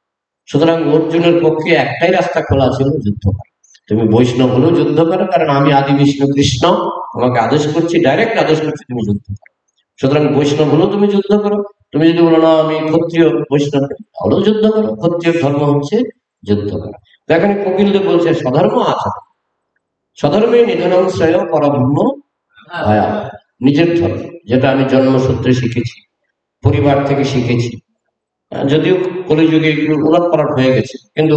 সুতরাং অর্জুনের পক্ষে একটাই রাস্তা খোলা ছিল, যুদ্ধ করা। তুমি বৈষ্ণব হলেও যুদ্ধ করো, কারণ আমি আদি বিষ্ণু কৃষ্ণ তোমাকে আদেশ করছি, ডাইরেক্ট আদেশ করছি, তুমি যুদ্ধ করো। সুতরাং বৈষ্ণব হলেও তুমি যুদ্ধ করো। তুমি যদি বলো না আমি ক্ষত্রিয় বৈষ্ণব, হলেও যুদ্ধ করো। ক্ষত্রিয় ধর্ম হচ্ছে যুদ্ধ করা। তো এখানে কপিলদেব বলছে স্বধর্ম আচরণ, স্বধর্মে নিধনং শ্রেয় পরধর্ম ভয়া। নিজের ধর্ম, যেটা আমি জন্মসূত্রে শিখেছি, পরিবার থেকে শিখেছি, যদিও কলিযুগে একটু উলটপালট হয়ে গেছে, কিন্তু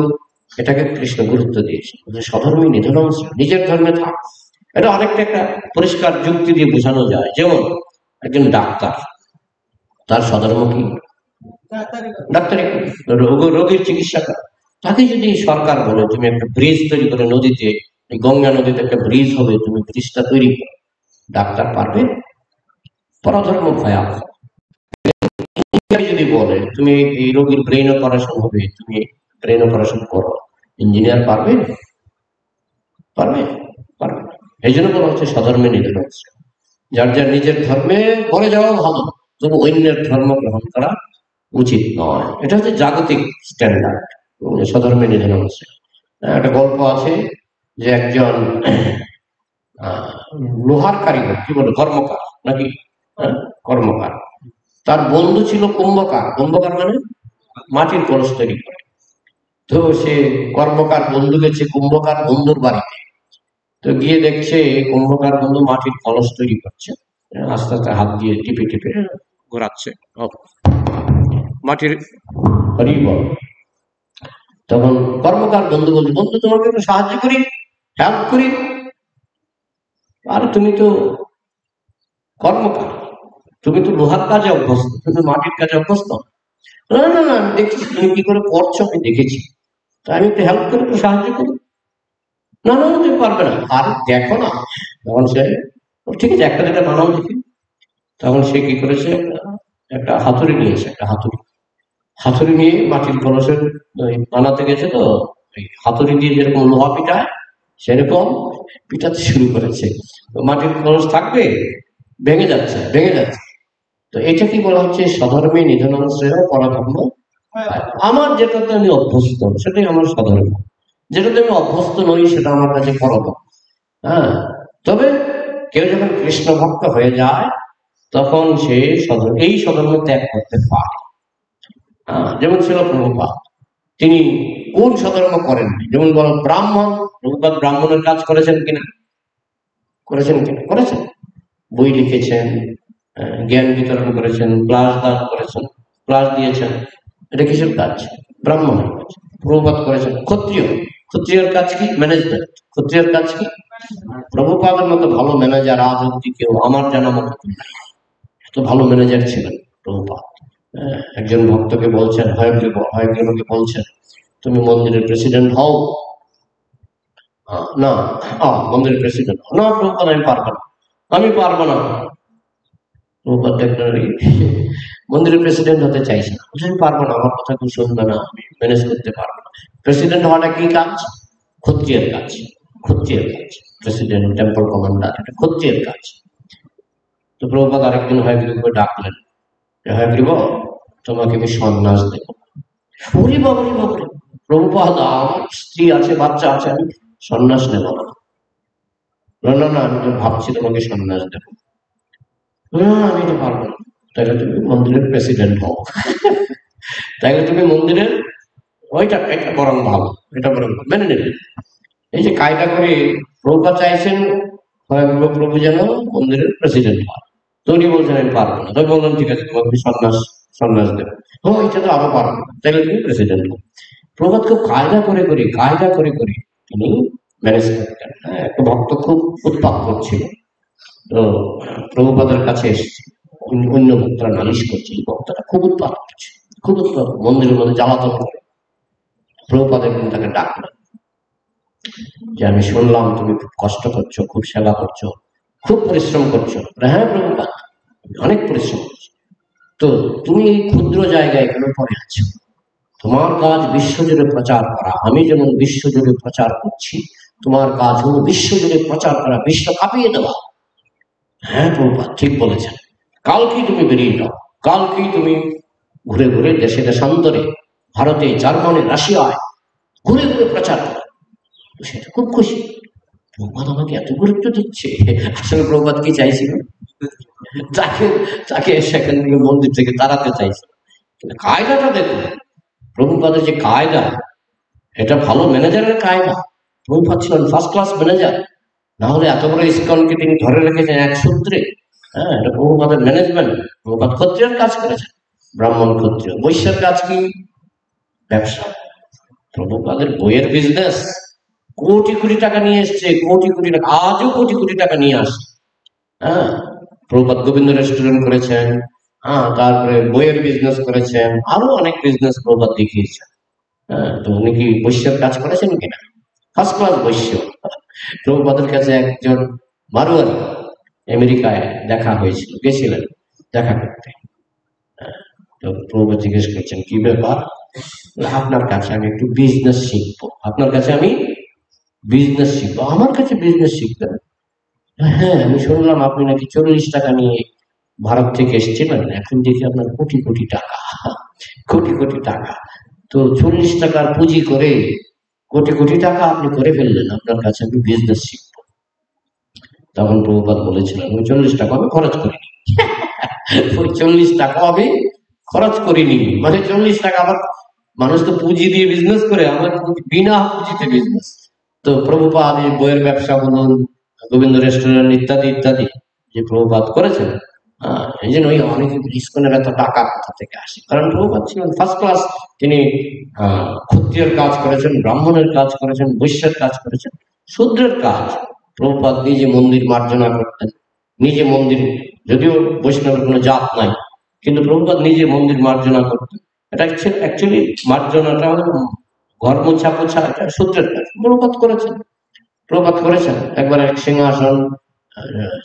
এটাকে কৃষ্ণ গুরুত্ব দিয়েছে। স্বধর্মী নিধনং, নিজের ধর্মে থাক। এটা অনেকটা একটা পরিষ্কার যুক্তি দিয়ে বোঝানো যায়। যেমন একজন ডাক্তার, তার স্বধর্ম কি? ডাক্তারি, রোগীর চিকিৎসা করা। তাকে যদি সরকার বলে তুমি একটা ব্রিজ তৈরি করে নদীতে, গঙ্গা নদীতে একটা ব্রিজ হবে, তুমি ব্রিজটা তৈরি করো, ডাক্তার পারবে? পরধর্ম ভয়া। যদি বলে তুমি এই রোগীর ব্রেন অপারেশন হবে, তুমি ব্রেন অপারেশন করো, ইঞ্জিনিয়ার পারবে? পারবে? পারবে। এই জন্য বলা হচ্ছে স্বধর্মে নিধন। যার যার নিজের ধর্মে পরে যাওয়া ভালো, তবু অন্যের ধর্ম গ্রহণ করা উচিত নয়। এটা হচ্ছে জাগতিক স্ট্যান্ডার্ড, স্বধর্মে নিধন হচ্ছে। একটা গল্প আছে যে একজন লোহার কারিগর, কি বলে কর্মকার নাকি, কর্মকার, তার বন্ধু ছিল কুম্ভকার। কুম্ভকার মানে মাটির কলস তৈরি করে। তো সে কর্মকার বন্ধু গেছে কুম্ভকার বন্ধুর বাড়িতে। তো গিয়ে দেখছে কুম্ভকার বন্ধু মাটির কলস তৈরি করছে, আস্তে আস্তে হাত দিয়ে টিপে টিপে ঘোরাচ্ছে মাটির। হরি বল। তখন কর্মকার বন্ধু বলছে, বন্ধু তোমাকে একটু সাহায্য করি, হেল্প করি। আর তুমি তো কর্মকার, তুমি তো লোহার কাজে অভ্যস্ত, তুমি মাটির কাজে অভ্যস্ত। না না না, আমি দেখছি তুমি কি করে করছো, আমি দেখেছি, তো আমি একটু হেল্প করি, একটু সাহায্য করি। না না, তুমি পারবে না। আর দেখো না, তখন সে ঠিক আছে একটা যেটা বানাও দেখি। তখন সে কি করেছে, একটা হাতুড়ি নিয়েছে, একটা হাতুড়ি নিয়ে মাটির কলসের বানাতে গেছে। তো হাতুড়ি দিয়ে যেরকম লোহা পিটায়, সেরকম পিটাতে শুরু করেছে। তো মাটির কলস থাকবে, ভেঙে যাচ্ছে ভেঙে যাচ্ছে। তো এটা কি বলা হচ্ছে? স্বধর্মে নিধনং শ্রেয় পরধর্ম আমার যেটাতে আমি অভ্যস্ত সেটাই আমার সাধারণ, যেটাতে আমি অভ্যস্ত নই সেটা আমার কাছে পরম। হ্যাঁ, তবে কেউ যখন কৃষ্ণ ভক্ত হয়ে যায় তখন সে এই স্বধর্ম ত্যাগ করতে পারে। যেমন ছিল প্রভুপাদ, তিনি কোন স্বধর্ম করেননি? যেমন বলো ব্রাহ্মণ, প্রভুপাদ ব্রাহ্মণের কাজ করেছেন কিনা? করেছেন কিনা? করেছেন। বই লিখেছেন, জ্ঞান বিতরণ করেছেন, ক্লাস দান করেছেন, ক্লাস দিয়েছেন। এটা কিসের কাজ? ব্রাহ্মণের কাজ। প্রভুপাদ করেছেন। ক্ষত্রিয়, ক্ষত্রিয়ের কাজ কি? ম্যানেজমেন্ট। ক্ষত্রিয়ের কাজ কি? প্রভুপাদের মতো ভালো ম্যানেজার আজ অব্দি কেউ আমার জানা মতো নাই। এত ভালো ম্যানেজার ছিলেন প্রভুপাদ। একজন ভক্তকে বলছেন, হয়গ্রীবকে বলছেন, তুমি মন্দিরের প্রেসিডেন্ট হও না। মন্দিরের প্রেসিডেন্ট হও না। প্রভুপাদ আমি পারবো না, আমি পারবো না। প্রভুপাদ দেখলেন মন্দিরের প্রেসিডেন্ট হতে চাইছে না, আমি পারবো না, আমার কথা কেউ শুনবে না, আমি ম্যানেজ করতে পারবো না। প্রেসিডেন্ট হওয়াটা কি কাজ? ক্ষত্রিয়ের কাজ। ক্ষত্রিয়ের কাজ প্রেসিডেন্ট, টেম্পল কমান্ডার, এটা ক্ষত্রিয়ের কাজ। তো প্রভুপাদ আরেকদিন হয়গ্রীবকে ডাকলেন, হয়গ্রীব তোমাকে আমি সন্ন্যাস দেবো। ওরে বাবারে বাবারে, প্রভুপাদ আমার স্ত্রী আছে, বাচ্চা আছে, আমি সন্ন্যাস নেব না। না না, আমি তো ভাবছি তোমাকে সন্ন্যাস দেবো। না আমি তো পারবো না। তাহলে তুমি মন্দিরের প্রেসিডেন্ট হও। তাইলে তুমি মন্দিরের ওইটা, এটা বরং ভালো, এটা বরং মেনে নেবে। এই যে কায়দা করে প্রভুপাদ চাইছেন প্রভু যেন মন্দিরের প্রেসিডেন্ট হয়, তো উনি বলছেন আমি পারবো না। তবে বললাম ঠিক আছে, তোমাকে সন্ন্যাস দেবো। এটা তো আরো পারবো না, তাইলে তুমি প্রেসিডেন্ট হও। প্রভাত খুব কায়দা করে তিনি ম্যানেজ করতেন। একটা ভক্ত খুব উৎপাত করছিল, তো প্রভুপাদের কাছে এসেছে, অন্য ভক্তরা নালিশ করছে, এই ভক্তটা খুব উৎপাত করছে, খুব উৎপাত, মন্দিরের মধ্যে জ্বালাতন করে। প্রভুপাদ একদিন তাকে ডাকলেন যে আমি শুনলাম তুমি খুব কষ্ট করছো, খুব সেবা করছো, খুব পরিশ্রম করছো। হ্যাঁ প্রভুপাদ, অনেক পরিশ্রম করছো। তো তুমি এই ক্ষুদ্র জায়গায় কেন পড়ে আছো? তোমার কাজ বিশ্বজুড়ে প্রচার করা, আমি যেমন বিশ্বজুড়ে প্রচার করছি, তোমার কাজ হলো বিশ্বজুড়ে প্রচার করা, বিশ্ব কাঁপিয়ে দেওয়া। হ্যাঁ প্রভুপাদ ঠিক বলেছেন, কালকেই তুমি বেরিয়ে যাও, কালকেই তুমি ঘুরে ঘুরে দেশে দেশান্তরে, ভারতে, জার্মানি, রাশিয়ায় ঘুরে ঘুরে প্রচার করো। সেটা খুব খুশি। প্রভুপাদ আমাকে এত গুরুত্ব দিচ্ছে। আসলে প্রভুপাদ কি চাইছিল? তাকে তাকে সেখান থেকে মন্দির থেকে তাড়াতে চাইছিল। কিন্তু কায়দাটা দেখুন, প্রভুপাদের যে কায়দা, এটা ভালো ম্যানেজারের কায়দা। প্রভুপাদ ছিলেন ফার্স্ট ক্লাস ম্যানেজার, না হলে এত বড় ইস্কনকে তিনি ধরে রেখেছেন এক সূত্রে। এটা প্রভুপাদের ম্যানেজমেন্ট। প্রভুপাদ ক্ষত্রিয়ের কাজ করেছেন, ব্রাহ্মণ ক্ষত্রিয়। বৈশ্যের কাজ কি? ব্যবসা। প্রভুপাদের বইয়ের বিজনেস, কোটি কোটি টাকা নিয়ে এসছে, কোটি কোটি টাকা, আজও কোটি কোটি টাকা নিয়ে আসে। প্রভুপাদ গোবিন্দ রেস্টুরেন্ট করেছেন, তারপরে বইয়ের বিজনেস করেছেন, আরো অনেক বিজনেস প্রভুপাদ দেখিয়েছেন। তো উনি কি বৈশ্যের কাজ করেছেন কিনা? ফার্স্ট ক্লাস বৈশ্য। প্রভুপাদের কাছে একজন মারোয়ারি আমেরিকায় দেখা হয়েছিল, গেছিলেন দেখা করতে। তো প্রভুপাদ জিজ্ঞেস করছেন কি ব্যাপার? আপনার কাছে আমি একটু বিজনেস শিখবো। আপনার কাছে আমি বিজনেস শিখবো? আমার কাছে বিজনেস শিখবেন? হ্যাঁ, আমি শুনলাম আপনি নাকি 40 টাকা নিয়ে ভারত থেকে এসেছিলেন, এখন দেখি আপনার কোটি কোটি টাকা, কোটি কোটি টাকা। তো 40 টাকার পুঁজি করে কোটি কোটি টাকা আপনি করে ফেললেন, আপনার কাছে আমি বিজনেস শিখবো। তখন প্রভুপাদ বলেছিলেন ওই 40 টাকা আমি খরচ করিনি। ওই 40 টাকা আমি খরচ করিনি, মানে 40 টাকা আবার, মানুষ তো পুঁজি দিয়ে বিজনেস করে, আমার বিনা পুঁজিতে বিজনেস। তো প্রভুপাদ এই বইয়ের ব্যবসা বলুন, গোবিন্দ রেস্টুরেন্ট ইত্যাদি ইত্যাদি যে প্রভুপাদ করেছেন, এই জন্য ওই অনেক ইস্কনের এত টাকা কোথা থেকে আসে? কারণ প্রভুপাদ ছিলেন ফার্স্ট ক্লাস। তিনি ক্ষত্রিয়ের কাজ করেছেন, ব্রাহ্মণের কাজ করেছেন, বৈশ্যের কাজ করেছেন, শূদ্রের কাজ। প্রভুপাদ নিজে মন্দির মার্জনা করতেন, নিজে মন্দির, যদিও বৈষ্ণবের কোনো জাত নাই, কিন্তু প্রভুপাদ নিজে মন্দির মার্জনা করতেন। এটা অ্যাকচুয়ালি মার্জনাটা ঘর মোছা পোছা, এটা শূদ্রের কাজ। প্রভুপাদ করেছেন, প্রভুপাদ করেছেন। একবার এক সিংহাসন,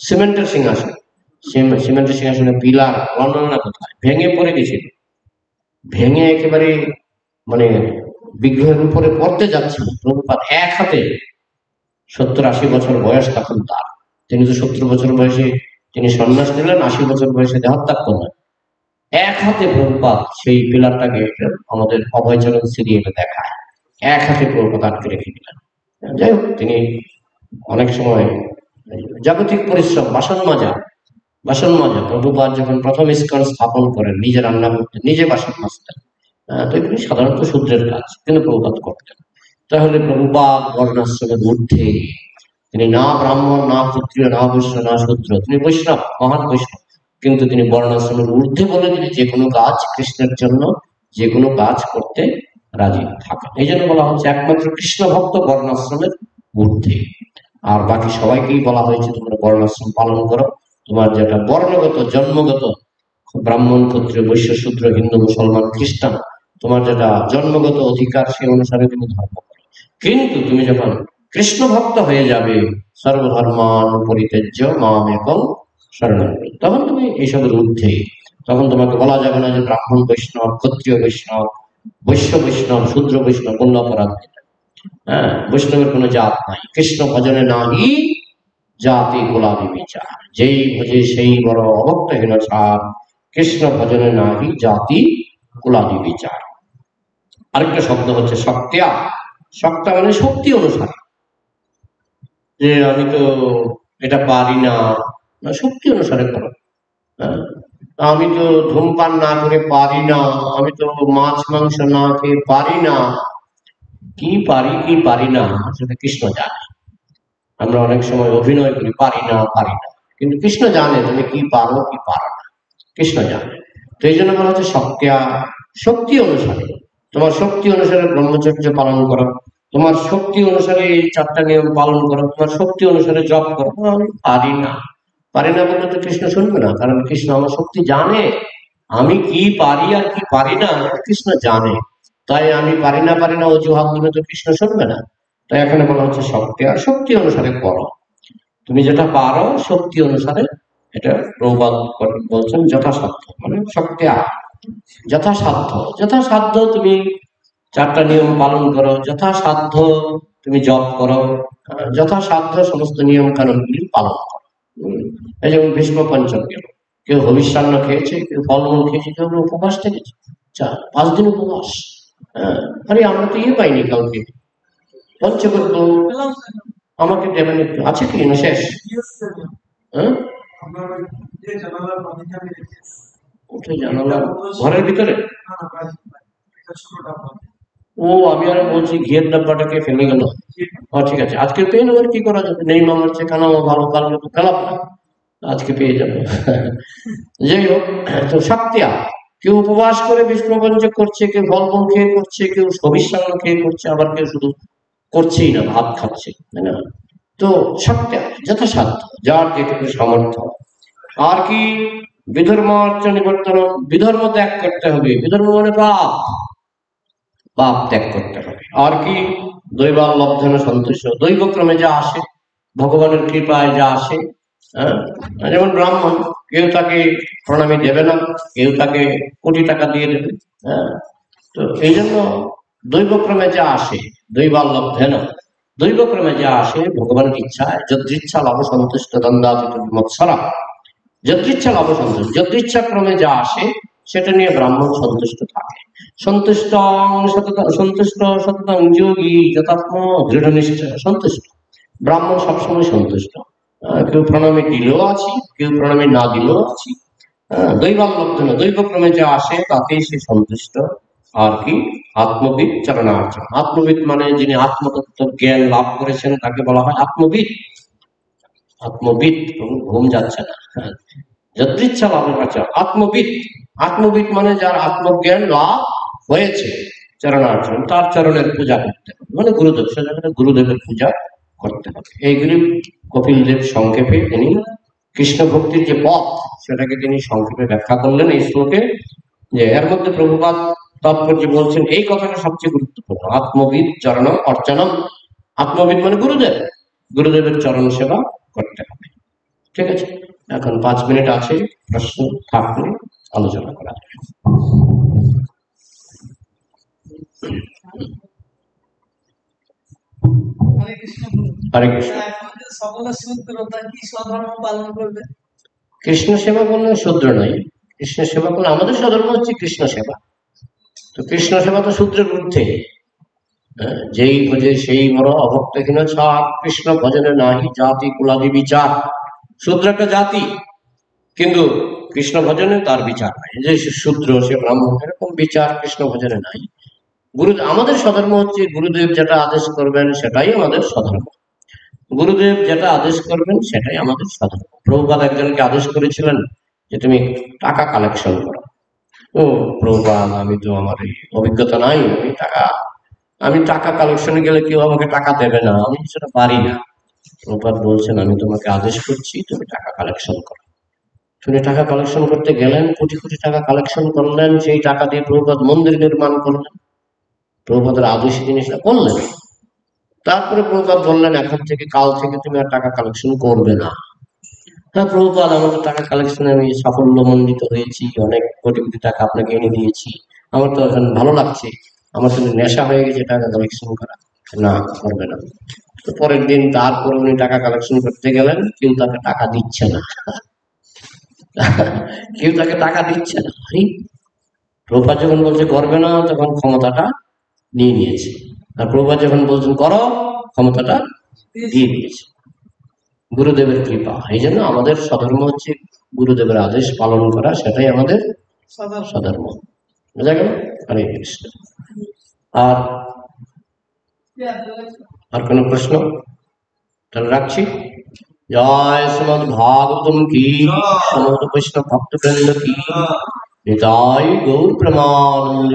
সিমেন্টের সিংহাসন, সিমেন্টের সিংহাসনে পিলার বর্ণনা কোথায় ভেঙে পড়ে গেছিল, ভেঙে একেবারে মানে বিগ্রহের উপরে পড়তে যাচ্ছিল। প্রভুপাদ এক হাতে, 70-80 বছর বয়স তখন তার, তিনি তো 70 বছর বয়সে তিনি সন্ন্যাস নিলেন, 80 বছর বয়সে দেহত্যাগ করলেন। এক হাতে প্রভুপাদ সেই পিলারটাকে আমাদের অভয়চরণ সিরিয়ালে দেখায়, এক হাতে প্রভুপাদ আটকে রেখে দিলেন। যাই হোক, তিনি অনেক সময় জাগতিক পরিশ্রম, বাসন মাজা প্রভুপাদ যখন প্রথম ইস্কন স্থাপন করেন, নিজে রান্না করতেন, নিজে বাসন মাজতেন। তো এগুলি সাধারণত শূদ্রের কাজ, কিন্তু প্রভুপাদ করতেন। তাহলে প্রভুপাদ বর্ণাশ্রমের ঊর্ধ্বে, তিনি না ব্রাহ্মণ, না ক্ষত্রিয়, না বৈশ্য, না শূদ্র, তিনি বৈষ্ণব, মহান বৈষ্ণব, কিন্তু তিনি বর্ণাশ্রমের ঊর্ধ্বে বলে তিনি যে কোনো কাজ কৃষ্ণের জন্য, যে কোনো কাজ করতে রাজি থাকেন। এই জন্য বলা হচ্ছে একমাত্র কৃষ্ণ ভক্ত বর্ণাশ্রমের ঊর্ধ্বে, আর বাকি সবাইকেই বলা হয়েছে তোমরা বর্ণাশ্রম পালন করো। তোমার যেটা বর্ণগত, জন্মগত, ব্রাহ্মণ, ক্ষত্রিয়, বৈশ্য, শূদ্র, হিন্দু, মুসলমান, খ্রিস্টান, তোমার যেটা জন্মগত অধিকার সেই অনুসারে তুমি ধর্ম করো। কিন্তু তুমি যখন কৃষ্ণ ভক্ত হয়ে যাবে, সর্বধর্মান পরিত্যাজ্য মাম একং শরণং, তখন তুমি এইসবের ঊর্ধ্বে। তখন তোমাকে বলা যাবে না যে ব্রাহ্মণ বৈষ্ণব, ক্ষত্রিয় বৈষ্ণব, বৈশ্য বৈষ্ণব, শূদ্র বৈষ্ণব, কোন অপরাধ নেই। হ্যাঁ, বৈষ্ণবের কোনো জাত নাই। কৃষ্ণ ভজনে নাহি জাতি কুলাদি বিচার, যেই ভজে সেই বড় অভক্তহীন ছাড়, কৃষ্ণ ভজনে নাহি জাতি কুলাদি বিচার। আরেকটা শব্দ হচ্ছে শক্তিয়া। শক্তা মানে শক্তি অনুসারে, যে আমি তো এটা পারি না, শক্তি অনুসারে করো। আমি তো ধূমপান না করে পারি না, আমি তো মাছ মাংস না খেয়ে পারি না। কি পারি কি পারি না সেটা কৃষ্ণ জানে। আমরা অনেক সময় অভিনয় করি, পারি না পারি না, কিন্তু কৃষ্ণ জানে তুমি কি পারো কি পারো না, কৃষ্ণ জানে। তো এই জন্য বলা হচ্ছে শক্তিয়া, শক্তি অনুসারে। তোমার শক্তি অনুসারে ব্রহ্মচর্য পালন করো, তোমার শক্তি অনুসারে এই 4টা নিয়ম পালন করো, তোমার শক্তি অনুসারে জপ করো। আমি পারি না, পারি না বললে তো কৃষ্ণ শুনবে না, কারণ কৃষ্ণ আমার শক্তি জানে, আমি কি পারি আর কি পারি না কৃষ্ণ জানে। তাই আমি পারি না অজুহাত দিলে তো কৃষ্ণ শুনবে না। তাই এখানে বলা হচ্ছে শক্তি, আর শক্তি অনুসারে করো। তুমি যেটা পারো শক্তি অনুসারে, এটা প্রবাদ বলছেন যথাসাধ্য, মানে শক্তি, যথাসাধ্য, যথাসাধ্য তুমি 4টা নিয়ম পালন করো, যথাসাধ্য তুমি জপ করো, যথাসাধ্য সমস্ত নিয়ম কানুনগুলি পালন করো। এই যেমন ভীষ্ম পঞ্চক গেল, কেউ হবিষ্যান্ন খেয়েছে, কেউ ফলমূল খেয়েছে, কেউ উপবাস থেকেছে 5 দিন উপবাস। আরে আমরা তো ইয়ে পাইনি কাউকে পঞ্চগত, আমাকে দেবেন একটু, আছে কি না শেষ? হ্যাঁ, উঠে জানালা ঘরের ভিতরে। ও আমি আর বলছি ঘিয়ের ডাব্বাটাকে ফেলে গেল। ঠিক আছে, আজকে পেয়ে নেবো, কি করা যাবে, নেই মামার চেয়ে কানা ভালো, কাল খেলাম না, আজকে পেয়ে যাবো। যাই হোক, তো শক্তিয়া, কেউ উপবাস করে বিষ্ণু পঞ্চক করছে, কেউ ফলমূল খেয়ে করছে, কেউ হবিষ্যান্ন খেয়ে করছে, আবার কেউ শুধু করছেই না, ভাত খাচ্ছে, তাই না? তো শক্তিয়া যথাসাধ্য, যার যেটুকু সামর্থ্য। আর কি বিধর্মার্চ নিবর্তন, বিধর্ম ত্যাগ করতে হবে। বিধর্ম মানে পাপ, পাপ ত্যাগ করতে হবে। আর কি দৈবাল লব্ধন সন্তুষ্ট, দৈবক্রমে যা আসে, ভগবানের কৃপায় যা আসে। হ্যাঁ, যেমন ব্রাহ্মণ, কেউ তাকে প্রণামী দেবে না, কেউ তাকে কোটি টাকা দিয়ে দেবে। হ্যাঁ, তো এই জন্য দৈবক্রমে যা আসে, দৈবাল লব্ধেন, দৈবক্রমে যা আসে ভগবানের ইচ্ছায়, যদৃচ্ছা লাভ সন্তুষ্ট দ্বন্দ্বাতীত বিমৎসরা, যদৃচ্ছা লাভ সন্তুষ্ট, যদৃচ্ছা ক্রমে যা আসে সেটা নিয়ে ব্রাহ্মণ সন্তুষ্ট থাকে। সন্তুষ্ট সন্তুষ্ট সততং যোগী যথাত্ম দৃঢ়নিষ্ঠ, সন্তুষ্ট ব্রাহ্মণ সবসময় সন্তুষ্ট। কেউ প্রণামী দিলেও আছি, কেউ প্রণামী না দিলেও আছি। দৈবাল লব্ধন, দৈবক্রমে যা আসে তাতেই সে সন্তুষ্ট। আর কি আত্মবিদ চরণার্চন, আত্মবিদ মানে যিনি আত্মতত্ত্ব জ্ঞান লাভ করেছেন তাকে বলা হয় আত্মবিদ। আত্মবিদ, ঘুম যাচ্ছে না। যদৃচ্ছা লাভের কাছে আত্মবিদ, আত্মবিদ মানে যার আত্মজ্ঞান লাভ হয়েছে, চরণার্চন, তার চরণের পূজা করতে হবে, মানে গুরুদেব, সেখানে গুরুদেবের পূজা করতে হবে। এইগুলি কপিল দেব সংক্ষেপে তিনি কৃষ্ণ ভক্তির যে পথ সেটাকে তিনি সংক্ষেপে ব্যাখ্যা করলেন এই শ্লোকে। যে এর মধ্যে প্রভুপাদ তাৎপর্য বলছেন এই কথাটা সবচেয়ে গুরুত্বপূর্ণ, আত্মবিদ চরণ অর্চনম। আত্মবিদ মানে গুরুদেব, গুরুদেবের চরণ সেবা করতে হবে। ঠিক আছে, এখন 5 মিনিট আছে, প্রশ্ন থাকলে আলোচনা করা যাবে। হরে কৃষ্ণ। কৃষ্ণ সেবা বললে শূদ্র নয়, কৃষ্ণ সেবা করলে আমাদের স্বধর্ম হচ্ছে কৃষ্ণ সেবা। তো কৃষ্ণ সেবা তো শূদ্রের ঊর্ধ্বে। যেই ভজে সেই বড় অভক্তহীন ছাড়, কৃষ্ণ ভজনে নাহি জাতি কুলাদি বিচার। শূদ্র একটা জাতি, কিন্তু কৃষ্ণ ভজনে তার বিচার নাই। যে শূদ্র সে ব্রাহ্মণ এরকম বিচার কৃষ্ণ ভজনে নাই। আমাদের স্বধর্ম হচ্ছে গুরুদেব যেটা আদেশ করবেন সেটাই আমাদের স্বধর্ম। গুরুদেব যেটা আদেশ করবেন সেটাই আমাদের স্বধর্ম। প্রভুপাদ একজনকে আদেশ করেছিলেন যে তুমি টাকা কালেকশন করো। ও প্রভুপাদ, আমি তো আমার এই অভিজ্ঞতা নাই, আমি টাকা কালেকশনে গেলে কেউ আমাকে টাকা দেবে না, আমি সেটা পারি না। প্রভুপাদ বলছেন আমি তোমাকে আদেশ করছি তুমি টাকা কালেকশন করো। তিনি টাকা কালেকশন করতে গেলেন, কোটি কোটি টাকা কালেকশন করলেন। সেই টাকা দিয়ে প্রভুপাদ মন্দির নির্মাণ করলেন। প্রভুপাদের আদেশী জিনিসটা করলেন। তারপরে প্রভুপাদ বললেন এখন থেকে, কাল থেকে তুমি আর টাকা কালেকশন করবে না। হ্যাঁ প্রভুপাদ, আমার তো টাকা কালেকশনে আমি সাফল্যমণ্ডিত হয়েছি, অনেক কোটি কোটি টাকা আপনাকে এনে দিয়েছি, আমার তো এখন ভালো লাগছে, আমার কিন্তু নেশা হয়ে গেছে টাকা কালেকশন করা। না, করবে না। তো পরের দিন তারপরে উনি টাকা কালেকশন করতে গেলেন, কেউ তাকে টাকা দিচ্ছে না। কেউ তাকে টাকা দিচ্ছে না। প্রভুপাদ যখন বলছে করবে না, তখন ক্ষমতাটা নিয়ে নিয়েছে। আর প্রভুপাদ যখন বলছেন করো, ক্ষমতাটা দিয়ে দিয়েছে। গুরুদেবের কৃপা। এই জন্য আমাদের স্বধর্ম হচ্ছে গুরুদেবের আদেশ পালন করা, সেটাই আমাদের স্বধর্ম। বুঝা গেল? হরে কৃষ্ণ। আর আর কোন প্রশ্ন? তাহলে রাখছি। জয় শ্রীমদ ভাগবতম কি, সমস্ত বৈষ্ণব ভক্তবৃন্দ কি, নিতাই গৌর প্রেমানন্দ।